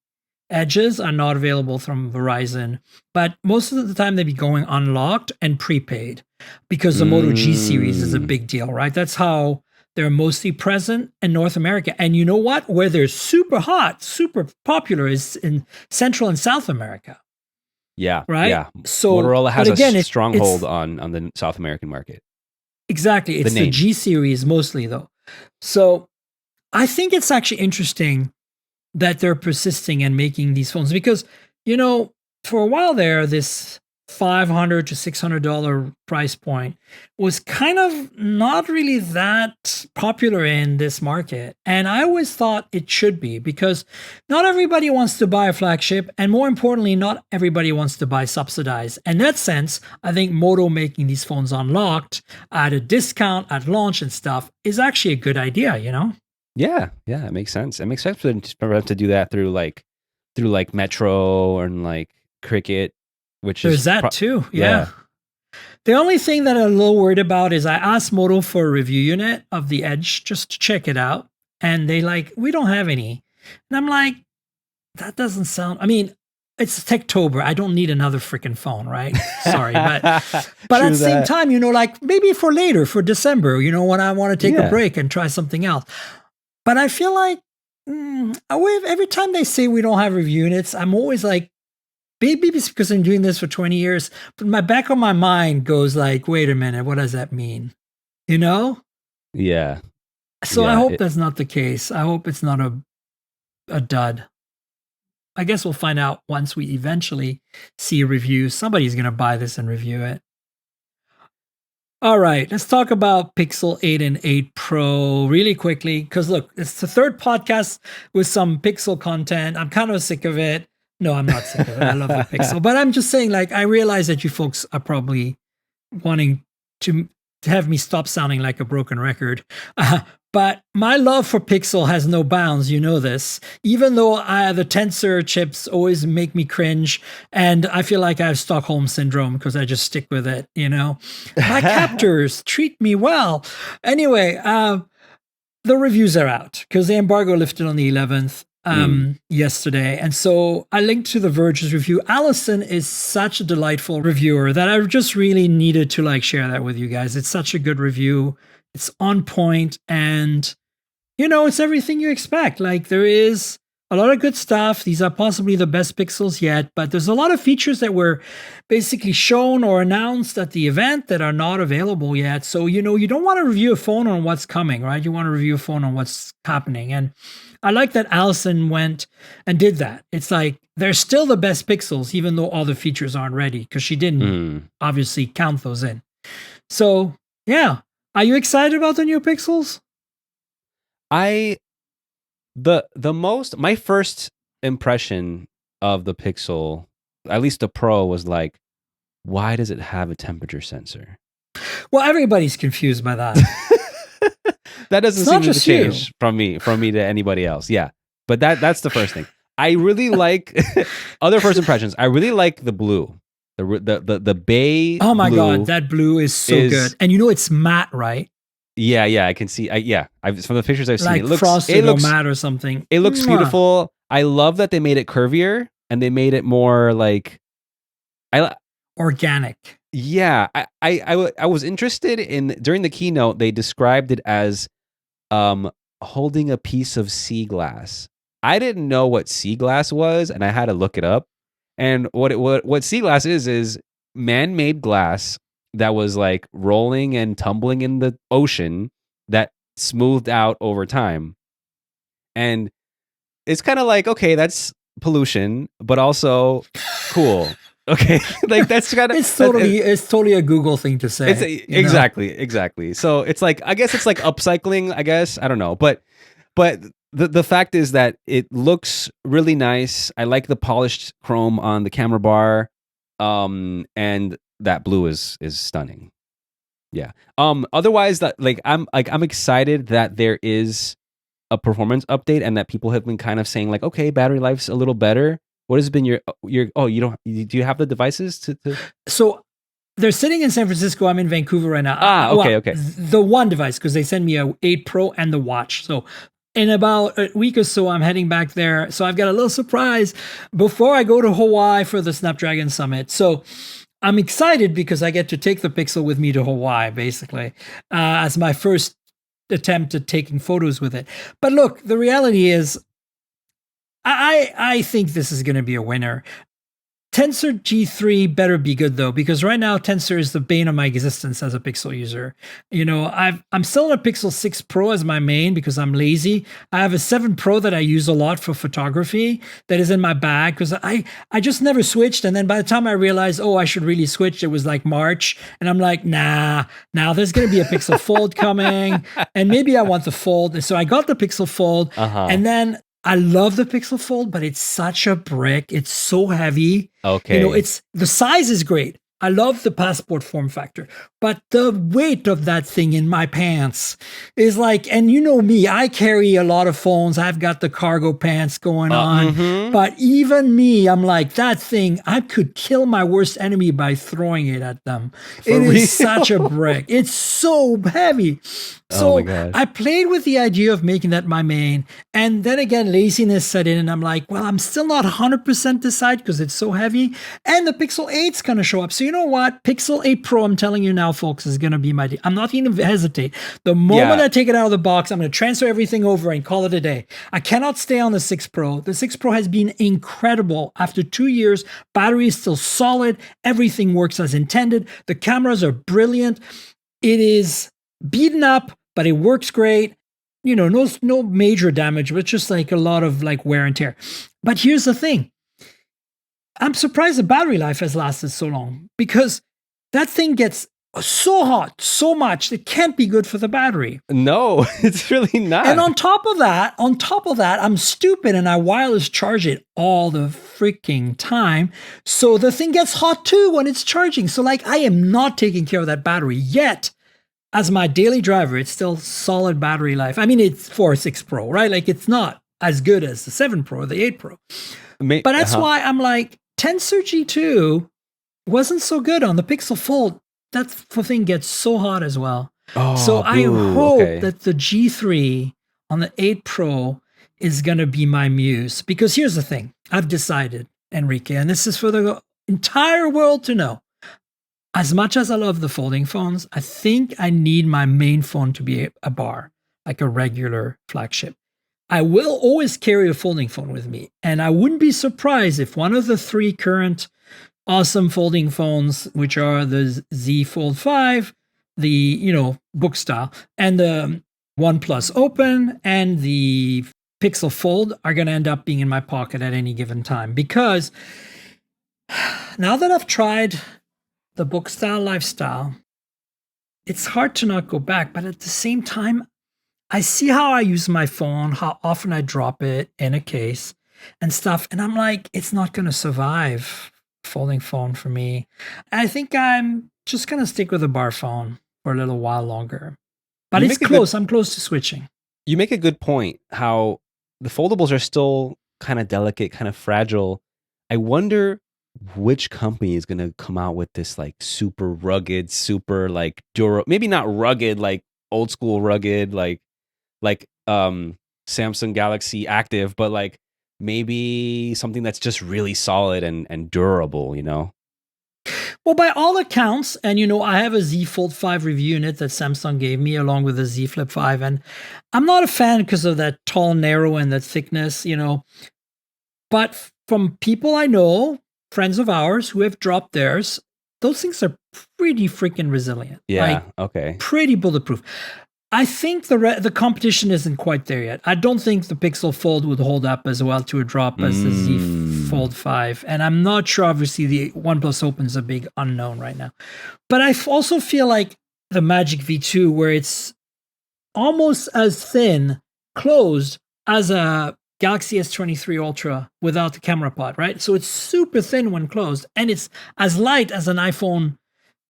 Edges are not available from Verizon, but most of the time they'd be going unlocked and prepaid because the Moto G series is a big deal, right? That's how they're mostly present in North America. And you know what? Where they're super hot, super popular is in Central and South America. Yeah. Right? Yeah. So Motorola has a stronghold on the South American market. Exactly. It's the G series mostly, though. So I think it's actually interesting that they're persisting and making these phones because, for a while there, this $500 to $600 price point was kind of not really that popular in this market. And I always thought it should be because not everybody wants to buy a flagship. And more importantly, not everybody wants to buy subsidized. In that sense, I think Moto making these phones unlocked at a discount at launch and stuff is actually a good idea, Yeah, it makes sense. It makes sense for them to do that through Metro and like Cricket, which there's that too. Yeah. The only thing that I'm a little worried about is I asked Moto for a review unit of the Edge just to check it out, and they we don't have any, and I'm like, that doesn't sound. I mean, it's Techtober. I don't need another freaking phone, right? Sorry, but at the same time, maybe for later, for December, when I want to take a break and try something else. But I feel like every time they say we don't have review units, I'm always like, maybe it's because I'm doing this for 20 years, but my back of my mind goes like, wait a minute, what does that mean? Yeah. So I hope that's not the case. I hope it's not a dud. I guess we'll find out once we eventually see a review. Somebody's going to buy this and review it. All right, let's talk about Pixel 8 and 8 Pro really quickly. Because look, it's the third podcast with some Pixel content. I'm kind of sick of it. No, I'm not sick of it. I love the Pixel. But I'm just saying, like, I realize that you folks are probably wanting to have me stop sounding like a broken record. But my love for Pixel has no bounds. You know this. Even though the Tensor chips always make me cringe, and I feel like I have Stockholm syndrome because I just stick with it. You know, my captors treat me well. Anyway, the reviews are out because the embargo lifted on the 11th yesterday. And so I linked to the Verge's review. Allison is such a delightful reviewer that I just really needed to like share that with you guys. It's such a good review. It's on point, and it's everything you expect. Like, there is a lot of good stuff. These are possibly the best Pixels yet, but there's a lot of features that were basically shown or announced at the event that are not available yet. So, you don't want to review a phone on what's coming, right? You want to review a phone on what's happening. And I like that Allison went and did that. It's like, they're still the best Pixels, even though all the features aren't ready, because she didn't obviously count those in. So, yeah. Are you excited about the new Pixels? My first impression of the Pixel, at least the Pro, was like, why does it have a temperature sensor? Well, everybody's confused by that. That doesn't seem to change from me to anybody else. Yeah. But that's the first thing. I really like other first impressions. I really like the blue. The bay. Oh my God, that blue is so good. And it's matte, right? Yeah, I can see. From the pictures I've seen, like it looks frosted or matte or something. It looks beautiful. I love that they made it curvier and they made it more like organic. Yeah, I was interested in, during the keynote, they described it as holding a piece of sea glass. I didn't know what sea glass was, and I had to look it up. And what sea glass is man-made glass that was like rolling and tumbling in the ocean that smoothed out over time. And it's kind of like, okay, that's pollution, but also cool. Okay, like that's kind of it's totally a Google thing to say. Exactly. So it's like, I guess it's like upcycling. I guess I don't know, but the fact is that it looks really nice. I like the polished chrome on the camera bar, and that blue is stunning. Yeah. Otherwise, that I'm excited that there is a performance update and that people have been kind of saying like, okay, battery life's a little better. What has been do you have the devices to? So they're sitting in San Francisco. I'm in Vancouver right now. Okay. The one device, because they sent me a 8 Pro and the watch. So in about a week or so, I'm heading back there. So I've got a little surprise before I go to Hawaii for the Snapdragon Summit. So I'm excited because I get to take the Pixel with me to Hawaii, basically, as my first attempt at taking photos with it. But look, the reality is, I think this is going to be a winner. Tensor G3 better be good though, because right now Tensor is the bane of my existence as a Pixel user. I'm still on a Pixel 6 Pro as my main because I'm lazy. I have a 7 Pro that I use a lot for photography that is in my bag because I just never switched. And then by the time I realized, I should really switch, it was like March. And I'm like, nah, now there's going to be a Pixel Fold coming and maybe I want the Fold. And so I got the Pixel Fold and then I love the Pixel Fold, but it's such a brick. It's so heavy. Okay. The size is great. I love the Passport form factor, but the weight of that thing in my pants is like, and you know me, I carry a lot of phones. I've got the cargo pants going on, but even me, I'm like, that thing, I could kill my worst enemy by throwing it at them. It is such a brick. It's so heavy. So I played with the idea of making that my main. And then again, laziness set in and I'm like, well, I'm still not 100% decided because it's so heavy. And the Pixel 8's going to show up. So you know what? Pixel 8 Pro, I'm telling you now, folks, is going to be my... I'm not going to hesitate. The moment I take it out of the box, I'm going to transfer everything over and call it a day. I cannot stay on the 6 Pro. The 6 Pro has been incredible. After 2 years, battery is still solid. Everything works as intended. The cameras are brilliant. It is beaten up, but it works great. No major damage, but just like a lot of like wear and tear. But here's the thing. I'm surprised the battery life has lasted so long because that thing gets So hot, so much, it can't be good for the battery. No, it's really not. And on top of that, I'm stupid and I wireless charge it all the freaking time. So the thing gets hot too when it's charging. So like I am not taking care of that battery yet. As my daily driver, it's still solid battery life. I mean, it's 4.6 Pro, right? Like it's not as good as the 7 Pro or the 8 Pro. But that's why I'm like, Tensor G2 wasn't so good on the Pixel Fold. That thing gets so hot as well. Oh, so I hope that the G3 on the 8 Pro is going to be my muse. Because here's the thing. I've decided, Enrique, and this is for the entire world to know. As much as I love the folding phones, I think I need my main phone to be a bar, like a regular flagship. I will always carry a folding phone with me. And I wouldn't be surprised if one of the 3 current awesome folding phones, which are the Z Fold 5, the, book style, and the OnePlus Open and the Pixel Fold are going to end up being in my pocket at any given time. Because now that I've tried the book style lifestyle, it's hard to not go back. But at the same time, I see how I use my phone, how often I drop it in a case and stuff. And I'm like, it's not going to survive folding phone for me. I think I'm just going to stick with a bar phone for a little while longer. But it's close. I'm close to switching. You make a good point how the foldables are still kind of delicate, kind of fragile. I wonder which company is going to come out with this like super rugged, super like maybe not rugged, like old school rugged, like Samsung Galaxy Active, but like maybe something that's just really solid and durable, Well, by all accounts, and I have a Z Fold 5 review unit that Samsung gave me along with the Z Flip 5, and I'm not a fan because of that tall, narrow, and that thickness, But from people I know, friends of ours who have dropped theirs, those things are pretty freaking resilient. Yeah, okay. Pretty bulletproof. I think the competition isn't quite there yet. I don't think the Pixel Fold would hold up as well to a drop as the Z Fold 5. And I'm not sure, obviously, the OnePlus Open's a big unknown right now. But I also feel like the Magic V2, where it's almost as thin, closed, as a Galaxy S23 Ultra without the camera pod, right? So it's super thin when closed. And it's as light as an iPhone,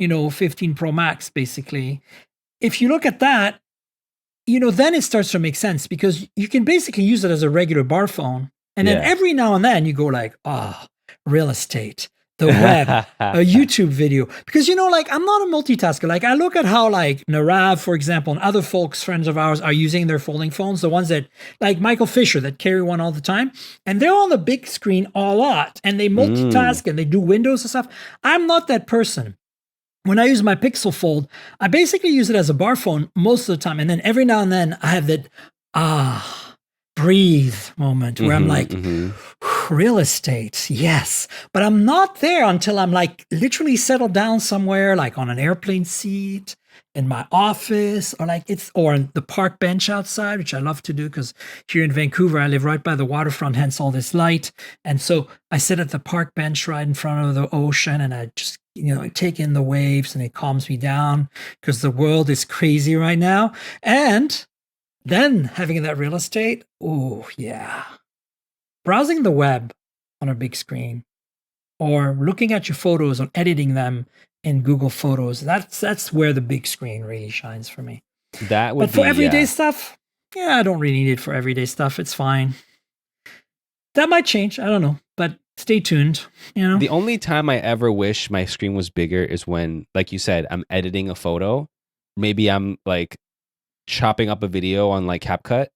15 Pro Max, basically. If you look at that, then it starts to make sense because you can basically use it as a regular bar phone. And then every now and then you go like, real estate, the web, a YouTube video. Because, I'm not a multitasker. Like I look at how like Narav, for example, and other folks, friends of ours are using their folding phones, the ones that like Michael Fisher that carry one all the time. And they're on the big screen a lot and they multitask and they do windows and stuff. I'm not that person. When I use my Pixel Fold, I basically use it as a bar phone most of the time. And then every now and then I have that, breathe moment where I'm like, real estate, yes. But I'm not there until I'm like literally settled down somewhere, like on an airplane seat, in my office, or on the park bench outside, which I love to do because here in Vancouver, I live right by the waterfront, hence all this light. And so I sit at the park bench right in front of the ocean and I just, take in the waves and it calms me down because the world is crazy right now. And then having that real estate, oh yeah. Browsing the web on a big screen or looking at your photos or editing them in Google Photos, that's where the big screen really shines for me. But for everyday stuff, I don't really need it for everyday stuff. It's fine. That might change. I don't know, but stay tuned. The only time I ever wish my screen was bigger is when, like you said, I'm editing a photo. Maybe I'm like chopping up a video on like CapCut.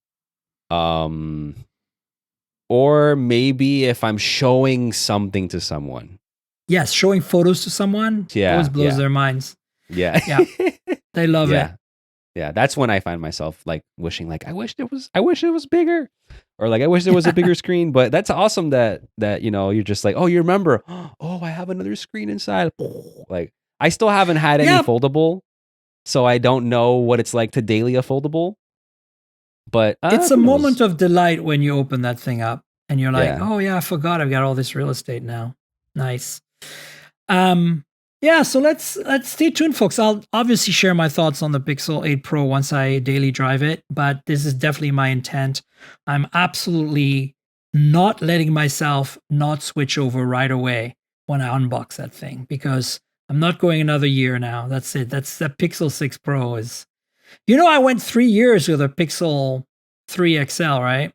Or maybe if I'm showing something to someone. Yes, showing photos to someone always blows their minds. Yeah. They love it. Yeah, that's when I find myself like wishing like I wish it was bigger. Or like I wish there was a bigger screen, but that's awesome that you're just like, "Oh, you remember? Oh, I have another screen inside." Like I still haven't had any foldable, so I don't know what it's like to daily a foldable. But it's a moment of delight when you open that thing up and you're like, "Oh yeah, I forgot I've got all this real estate now." Nice. Yeah, so let's stay tuned, folks. I'll obviously share my thoughts on the Pixel 8 Pro once I daily drive it, but this is definitely my intent. I'm absolutely not letting myself not switch over right away when I unbox that thing, because I'm not going another year now. That's it. That Pixel 6 Pro is. I went 3 years with a Pixel 3 XL, right?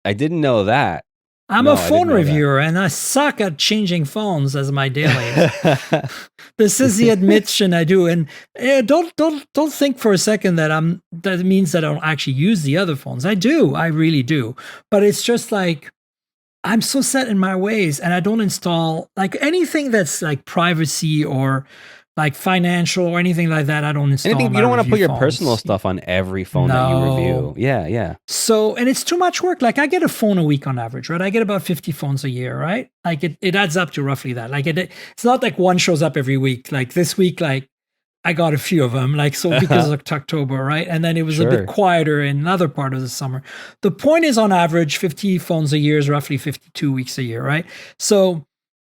I didn't know that. I'm No, a I didn't phone know that. reviewer and I suck at changing phones as my daily. This is the admission I do, and don't think for a second that that means that I don't actually use the other phones. I do, I really do, but it's just like I'm so set in my ways, and I don't install like anything that's like privacy or like financial or anything like that. I don't install. Anything, on you don't want to review put your phones. personal stuff on every phone that you review. Yeah. So, and it's too much work. Like I get a phone a week on average, right? I get about 50 phones a year, right? Like it adds up to roughly that. Like it's not like one shows up every week. Like this week, like I got a few of them, like so because of October, right? And then it was a bit quieter in another part of the summer. The point is, on average, 50 phones a year is roughly 52 weeks a year, right? So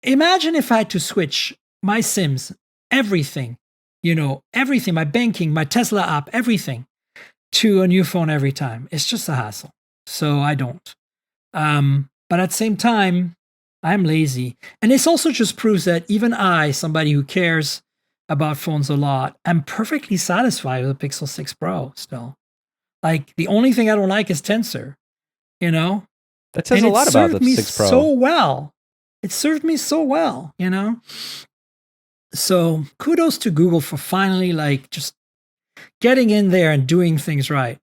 imagine if I had to switch my Sims, everything, everything, my banking, my Tesla app, everything to a new phone every time. It's just a hassle. So I don't. But at the same time, I'm lazy. And this also just proves that even I, somebody who cares about phones a lot, I'm perfectly satisfied with the Pixel 6 Pro still. Like the only thing I don't like is Tensor, That says a lot about the 6 Pro. So well. It served me so well, So kudos to Google for finally like just getting in there and doing things right.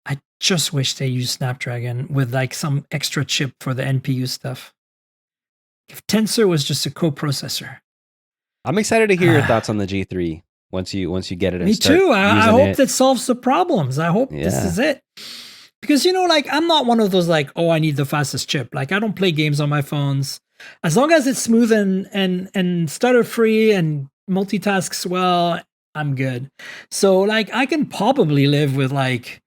I just wish they used Snapdragon with like some extra chip for the NPU stuff. If Tensor was just a co-processor. I'm excited to hear your thoughts on the G3 once you get it. And me too. I hope that solves the problems. I hope this is it. Because like I'm not one of those like, oh, I need the fastest chip. Like I don't play games on my phones. As long as it's smooth and stutter free and multitasks well, I'm good. So like I can probably live with like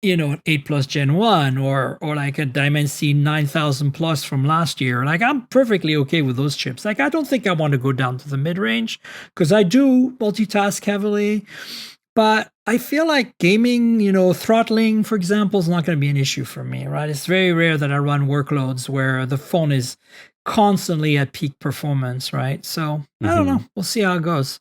8 Plus Gen 1 or like a Dimensity 9000 Plus from last year. Like I'm perfectly okay with those chips. Like I don't think I want to go down to the mid-range because I do multitask heavily. But I feel like gaming, throttling, for example, is not going to be an issue for me, right? It's very rare that I run workloads where the phone is constantly at peak performance, right? So I don't know. We'll see how it goes.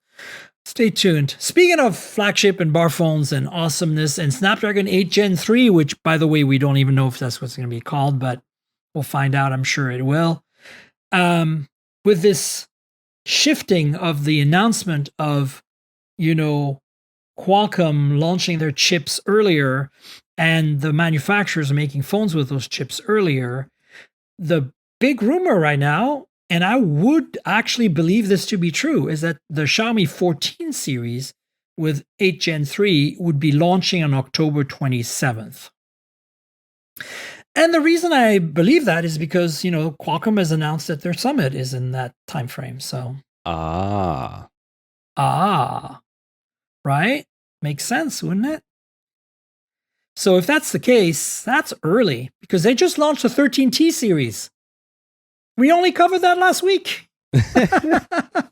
Stay tuned. Speaking of flagship and bar phones and awesomeness and Snapdragon 8 Gen 3, which, by the way, we don't even know if that's what's going to be called, but we'll find out. I'm sure it will. With this shifting of the announcement of, Qualcomm launching their chips earlier and the manufacturers making phones with those chips earlier, the big rumor right now, and I would actually believe this to be true, is that the Xiaomi 14 series with 8 Gen 3 would be launching on October 27th. And the reason I believe that is because, Qualcomm has announced that their summit is in that time frame. So right? Makes sense, wouldn't it? So if that's the case, that's early because they just launched the 13T series. We only covered that last week.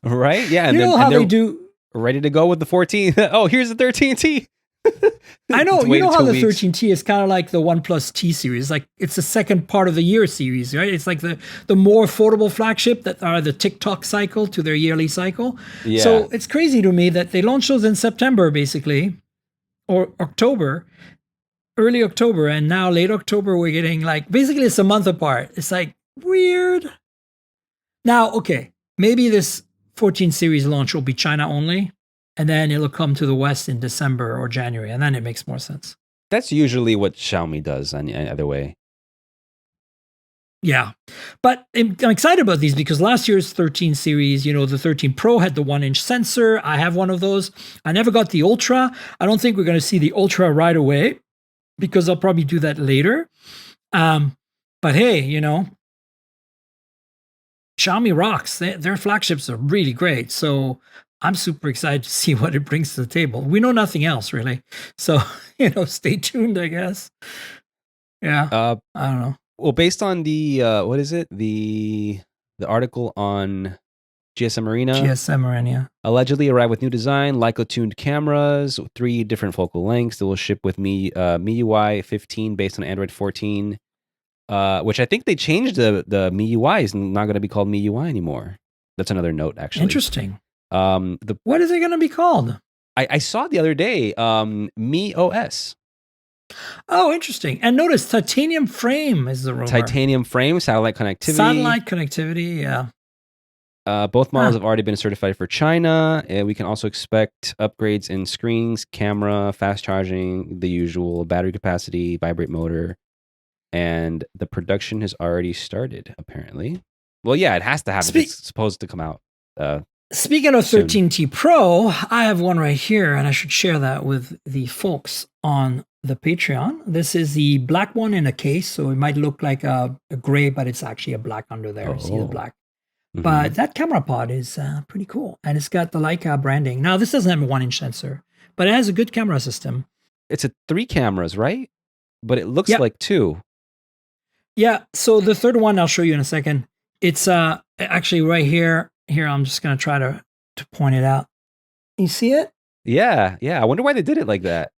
Right? Yeah. And how they do. Ready to go with the 14. Oh, here's the 13T. I know. You know how the 13T is kind of like the OnePlus T series. Like it's the second part of the year series, right? It's like the more affordable flagship that are the TikTok cycle to their yearly cycle. Yeah. So it's crazy to me that they launched those in September, basically, or October, early October, and now late October we're getting like basically it's a month apart. It's like weird. Now, okay, maybe this 14 series launch will be China only. And then it'll come to the West in December or January, and then it makes more sense. That's usually what Xiaomi does either way. Yeah. But I'm excited about these because last year's 13 series, the 13 Pro had the 1-inch sensor. I have one of those. I never got the Ultra. I don't think we're going to see the Ultra right away because I'll probably do that later. But hey, Xiaomi rocks. Their flagships are really great. So I'm super excited to see what it brings to the table. We know nothing else really. So, stay tuned, I guess. Yeah. I don't know. Well, based on the, what is it? The article on GSM Arena. GSM Arena. Allegedly arrived with new design, Leica-tuned cameras, 3 different focal lengths that will ship with MIUI 15 based on Android 14, which I think they changed the MIUI is not going to be called MIUI anymore. That's another note, actually. Interesting. What is it going to be called? I saw the other day, MiOS. Oh, interesting. And notice titanium frame is the rumor. Titanium frame, satellite connectivity. Satellite connectivity, yeah. Both models have already been certified for China. We can also expect upgrades in screens, camera, fast charging, the usual battery capacity, vibrate motor, and the production has already started, apparently. Well, yeah, it has to happen. It's supposed to come out. Speaking of 13T Pro, I have one right here, and I should share that with the folks on the Patreon. This is the black one in a case, so it might look like a gray, but it's actually a black under there. See the black. Mm-hmm. But that camera pod is pretty cool, and it's got the Leica branding. Now, this doesn't have a 1-inch sensor, but it has a good camera system. It's 3 cameras, right? But it looks like 2. Yeah, so the third one I'll show you in a second. It's actually right here. Here, I'm just going to try to point it out. You see it? Yeah. I wonder why they did it like that.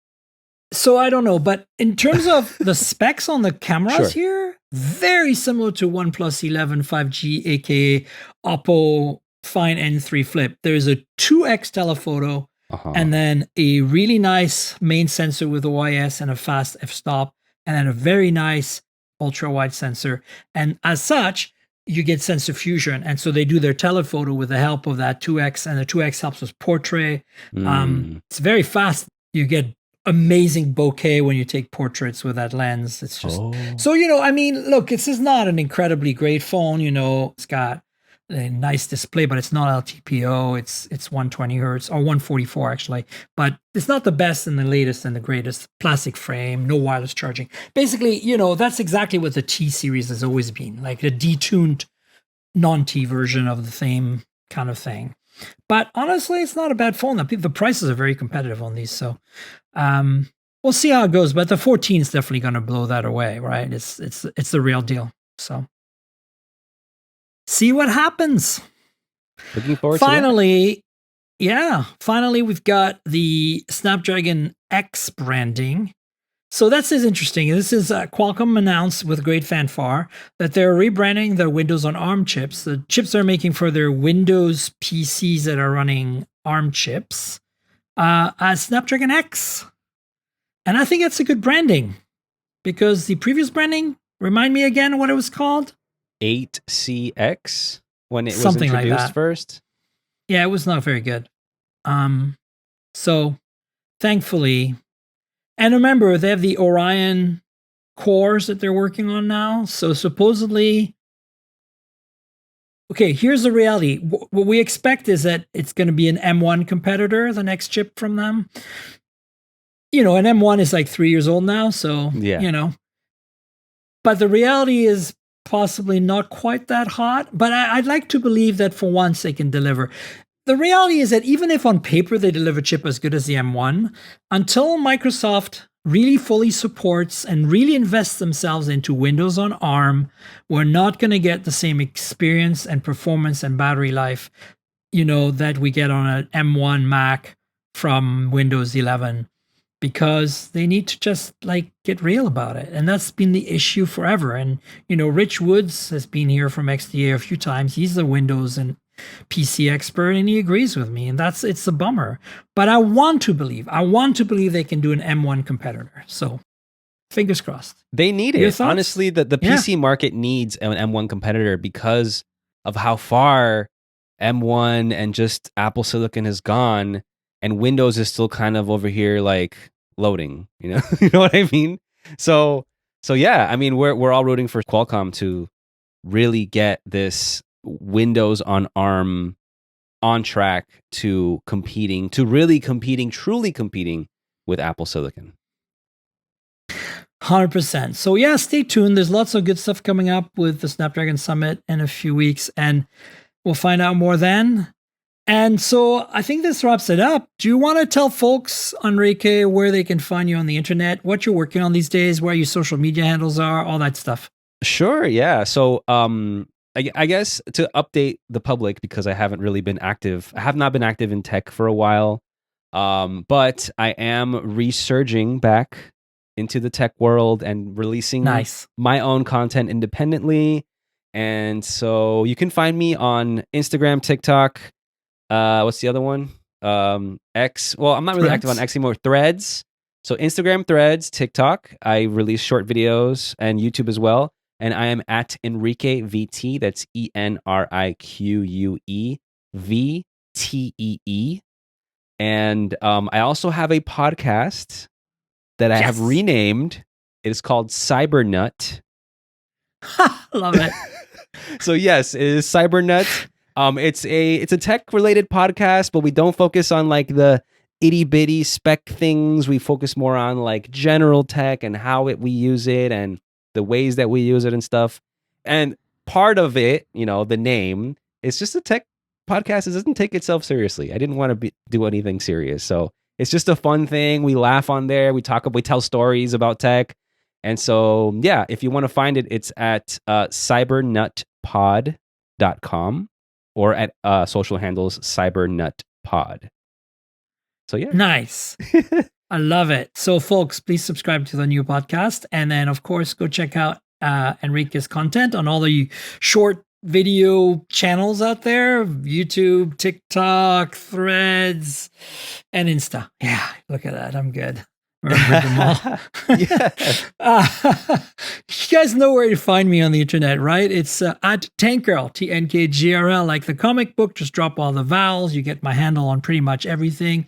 So I don't know, but in terms of the specs on the cameras here, very similar to OnePlus 11 5G, aka Oppo Find N3 Flip. There's a 2x telephoto, and then a really nice main sensor with OIS and a fast f-stop, and then a very nice ultra-wide sensor. And as such, you get sensor fusion. And so they do their telephoto with the help of that 2x, and the 2x helps with portrait. It's very fast. You get amazing bokeh when you take portraits with that lens. It's just so, I mean, look, this is not an incredibly great phone. It's got a nice display, but it's not LTPO. It's 120 hertz or 144 actually, but it's not the best and the latest and the greatest. Plastic frame, no wireless charging. Basically, that's exactly what the T series has always been, like a detuned non-T version of the same kind of thing. But honestly, it's not a bad phone. The prices are very competitive on these, so we'll see how it goes. But the 14 is definitely going to blow that away, right? It's the real deal. So see what happens. Looking forward to that. Finally, we've got the Snapdragon X branding. So that's interesting. This is Qualcomm announced with great fanfare that they're rebranding their Windows on ARM chips. The chips they're making for their Windows PCs that are running ARM chips as Snapdragon X. And I think that's a good branding because the previous branding, remind me again what it was called? 8CX when it was something introduced like that. First. Yeah, it was not very good. So thankfully, and remember, they have the Orion cores that they're working on now. So supposedly, okay, here's the reality. What we expect is that it's going to be an M1 competitor, the next chip from them. An M1 is like 3 years old now. So, but the reality is possibly not quite that hot. But I'd like to believe that for once they can deliver. The reality is that even if on paper they deliver a chip as good as the M1, until Microsoft really fully supports and really invests themselves into Windows on ARM, we're not going to get the same experience and performance and battery life, that we get on an M1 Mac from Windows 11, because they need to just get real about it. And that's been the issue forever. And, Rich Woods has been here from XDA a few times. He's the Windows and PC expert, and he agrees with me, and it's a bummer. But I want to believe they can do an M1 competitor. So fingers crossed. They need it. Honestly, the PC market needs an M1 competitor because of how far M1 and just Apple Silicon has gone, and Windows is still kind of over here loading, you know what I mean? So yeah, I mean, we're all rooting for Qualcomm to really get this Windows on ARM on track to truly competing with Apple Silicon. 100%. So yeah, stay tuned. There's lots of good stuff coming up with the Snapdragon Summit in a few weeks, and we'll find out more then. And so I think this wraps it up. Do you want to tell folks, Enrique, where they can find you on the internet, what you're working on these days, where your social media handles are, all that stuff? Sure, yeah. So I guess to update the public, because I haven't really been active. I have not been active in tech for a while. But I am resurging back into the tech world and releasing Nice. my own content independently. And so you can find me on Instagram, TikTok. What's the other one? X. Well, I'm not really active on Threads? X anymore. Threads. So Instagram, Threads, TikTok. I release short videos, and YouTube as well. And I am at Enrique VT. That's ENRIQUE VTEE. And I also have a podcast that I have Yes. renamed. It is called Cybernut. Love it. So yes, it is Cybernut. It's a tech related podcast, but we don't focus on like the itty bitty spec things. We focus more on like general tech and how we use it and the ways that we use it and stuff. And part of it, the name, it's just a tech podcast. It doesn't take itself seriously. I didn't want to do anything serious, so it's just a fun thing. We laugh on there. We tell stories about tech. And so, yeah, if you want to find it, it's at cybernutpod.com or at social handles cybernutpod. So, yeah. Nice. I love it. So, folks, please subscribe to the new podcast. And then, of course, go check out Enrique's content on all the short video channels out there: YouTube, TikTok, Threads, and Insta. Yeah, look at that. I'm good. Remember them all. Yeah. You guys know where to find me on the internet, right? It's at Tankgirl, TNKGRL, like the comic book. Just drop all the vowels. You get my handle on pretty much everything.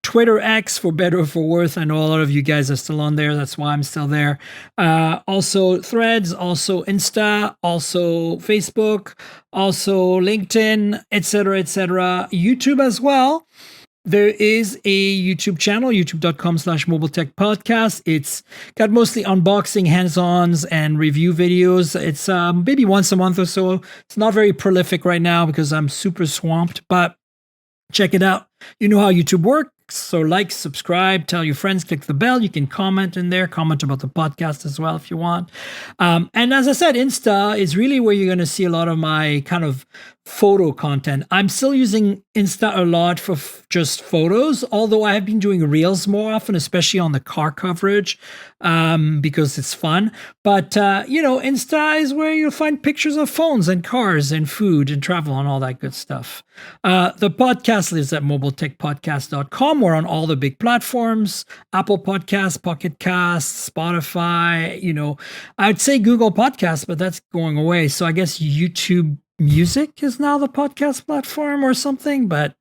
Twitter X, for better or for worse. I know a lot of you guys are still on there. That's why I'm still there. Also Threads, also Insta, also Facebook, also LinkedIn, etc., etc. YouTube as well. There is a YouTube channel, youtube.com/mobiletechpodcast. It's got mostly unboxing, hands-ons, and review videos. It's maybe once a month or so. It's not very prolific right now because I'm super swamped, but check it out. You know how YouTube works. So like, subscribe, tell your friends, click the bell. You can comment in there, comment about the podcast as well if you want. And as I said, Insta is really where you're going to see a lot of my kind of photo content. I'm still using Insta a lot for just photos, although I have been doing reels more often, especially on the car coverage, because it's fun. But, Insta is where you'll find pictures of phones and cars and food and travel and all that good stuff. The podcast lives at mobiletechpodcast.com. We're on all the big platforms: Apple Podcasts, Pocket Casts, Spotify, I'd say Google Podcasts, but that's going away. So I guess YouTube Music is now the podcast platform or something. But,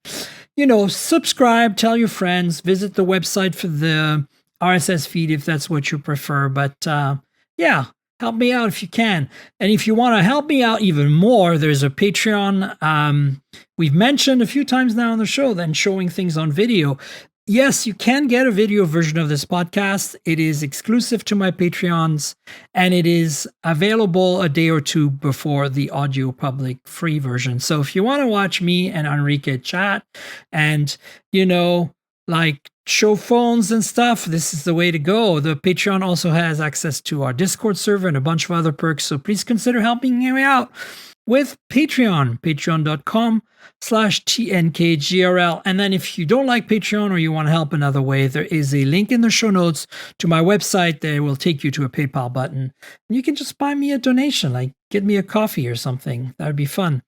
subscribe, tell your friends, visit the website for the RSS feed if that's what you prefer. But yeah, help me out if you can. And if you want to help me out even more, there's a Patreon. We've mentioned a few times now on the show then showing things on video. Yes, you can get a video version of this podcast. It is exclusive to my Patreons, and it is available a day or two before the audio public free version. So if you want to watch me and Enrique chat and, show phones and stuff, this is the way to go. The Patreon also has access to our Discord server and a bunch of other perks. So please consider helping me out with Patreon, patreon.com/TNKGRL. And then if you don't like Patreon or you want to help another way, there is a link in the show notes to my website that will take you to a PayPal button. And you can just buy me a donation, like get me a coffee or something. That would be fun.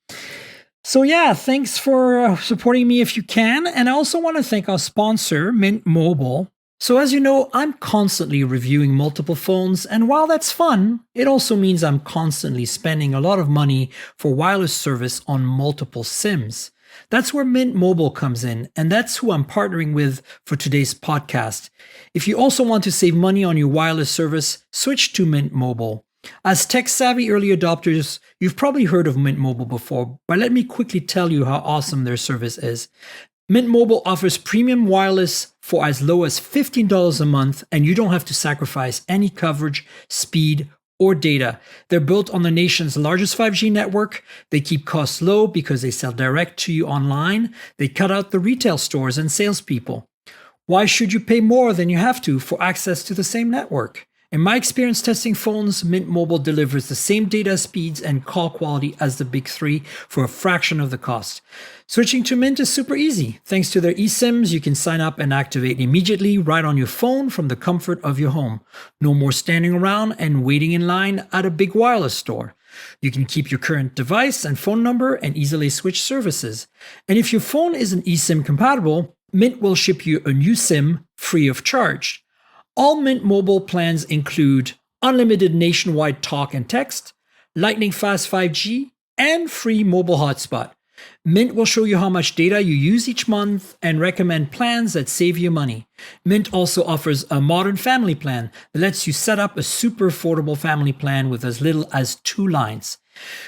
So yeah, thanks for supporting me if you can. And I also want to thank our sponsor, Mint Mobile. So as you know, I'm constantly reviewing multiple phones, and while that's fun, it also means I'm constantly spending a lot of money for wireless service on multiple SIMs. That's where Mint Mobile comes in, and that's who I'm partnering with for today's podcast. If you also want to save money on your wireless service, switch to Mint Mobile. As tech-savvy early adopters, you've probably heard of Mint Mobile before, but let me quickly tell you how awesome their service is. Mint Mobile offers premium wireless for as low as $15 a month, and you don't have to sacrifice any coverage, speed, or data. They're built on the nation's largest 5G network. They keep costs low because they sell direct to you online. They cut out the retail stores and salespeople. Why should you pay more than you have to for access to the same network? In my experience testing phones, Mint Mobile delivers the same data speeds and call quality as the big three for a fraction of the cost. Switching to Mint is super easy. Thanks to their eSIMs, you can sign up and activate immediately right on your phone from the comfort of your home. No more standing around and waiting in line at a big wireless store. You can keep your current device and phone number and easily switch services. And if your phone isn't eSIM compatible, Mint will ship you a new SIM free of charge. All Mint Mobile plans include unlimited nationwide talk and text, lightning fast 5G, and free mobile hotspot. Mint will show you how much data you use each month and recommend plans that save you money. Mint also offers a modern family plan that lets you set up a super affordable family plan with as little as 2 lines.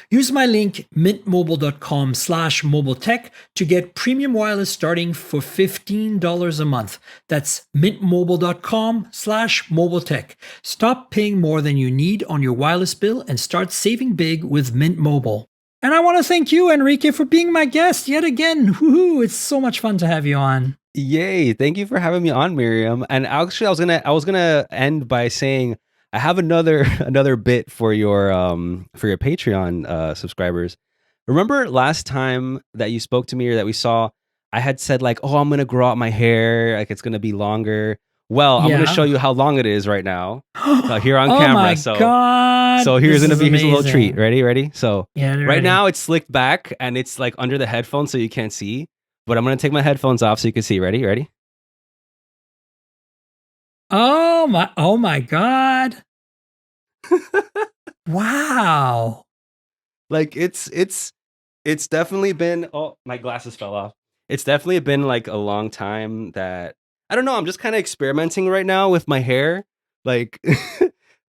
Use my link mintmobile.com/mobiletech to get premium wireless starting for $15 a month. That's mintmobile.com/mobiletech. Stop paying more than you need on your wireless bill and start saving big with Mint Mobile. And I want to thank you, Enrique, for being my guest yet again. Woohoo! It's so much fun to have you on. Yay! Thank you for having me on, Miriam. And actually, I was gonna end by saying I have another bit for your Patreon subscribers. Remember last time that you spoke to me or that we saw, I had said like, oh, I'm gonna grow out my hair, like it's gonna be longer. Well, I'm gonna show you how long it is right now here on camera. My God. So here's a little treat. Ready? So ready. Right now it's slicked back and it's like under the headphones, so you can't see. But I'm gonna take my headphones off so you can see. Ready? Oh my God. Wow. Like it's definitely been, oh, my glasses fell off. It's definitely been like a long time that, I don't know, I'm just kind of experimenting right now with my hair. Like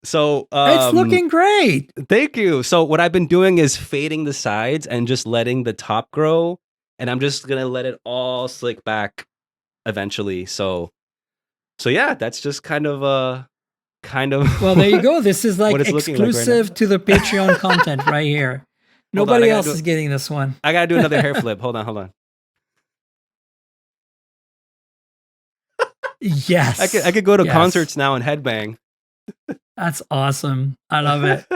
so it's looking great. Thank you. So what I've been doing is fading the sides and just letting the top grow, and I'm just gonna let it all slick back eventually. So yeah, that's just kind of well, there you go. This is like exclusive right to the Patreon content right here. Nobody else is getting this one. I gotta do another hair flip. Hold on. Yes. I could go to concerts now and headbang. That's awesome. I love it.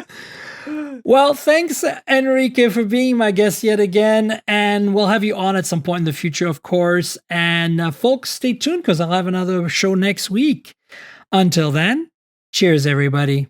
Well, thanks, Enrique, for being my guest yet again. And we'll have you on at some point in the future, of course. And folks, stay tuned because I'll have another show next week. Until then, cheers, everybody.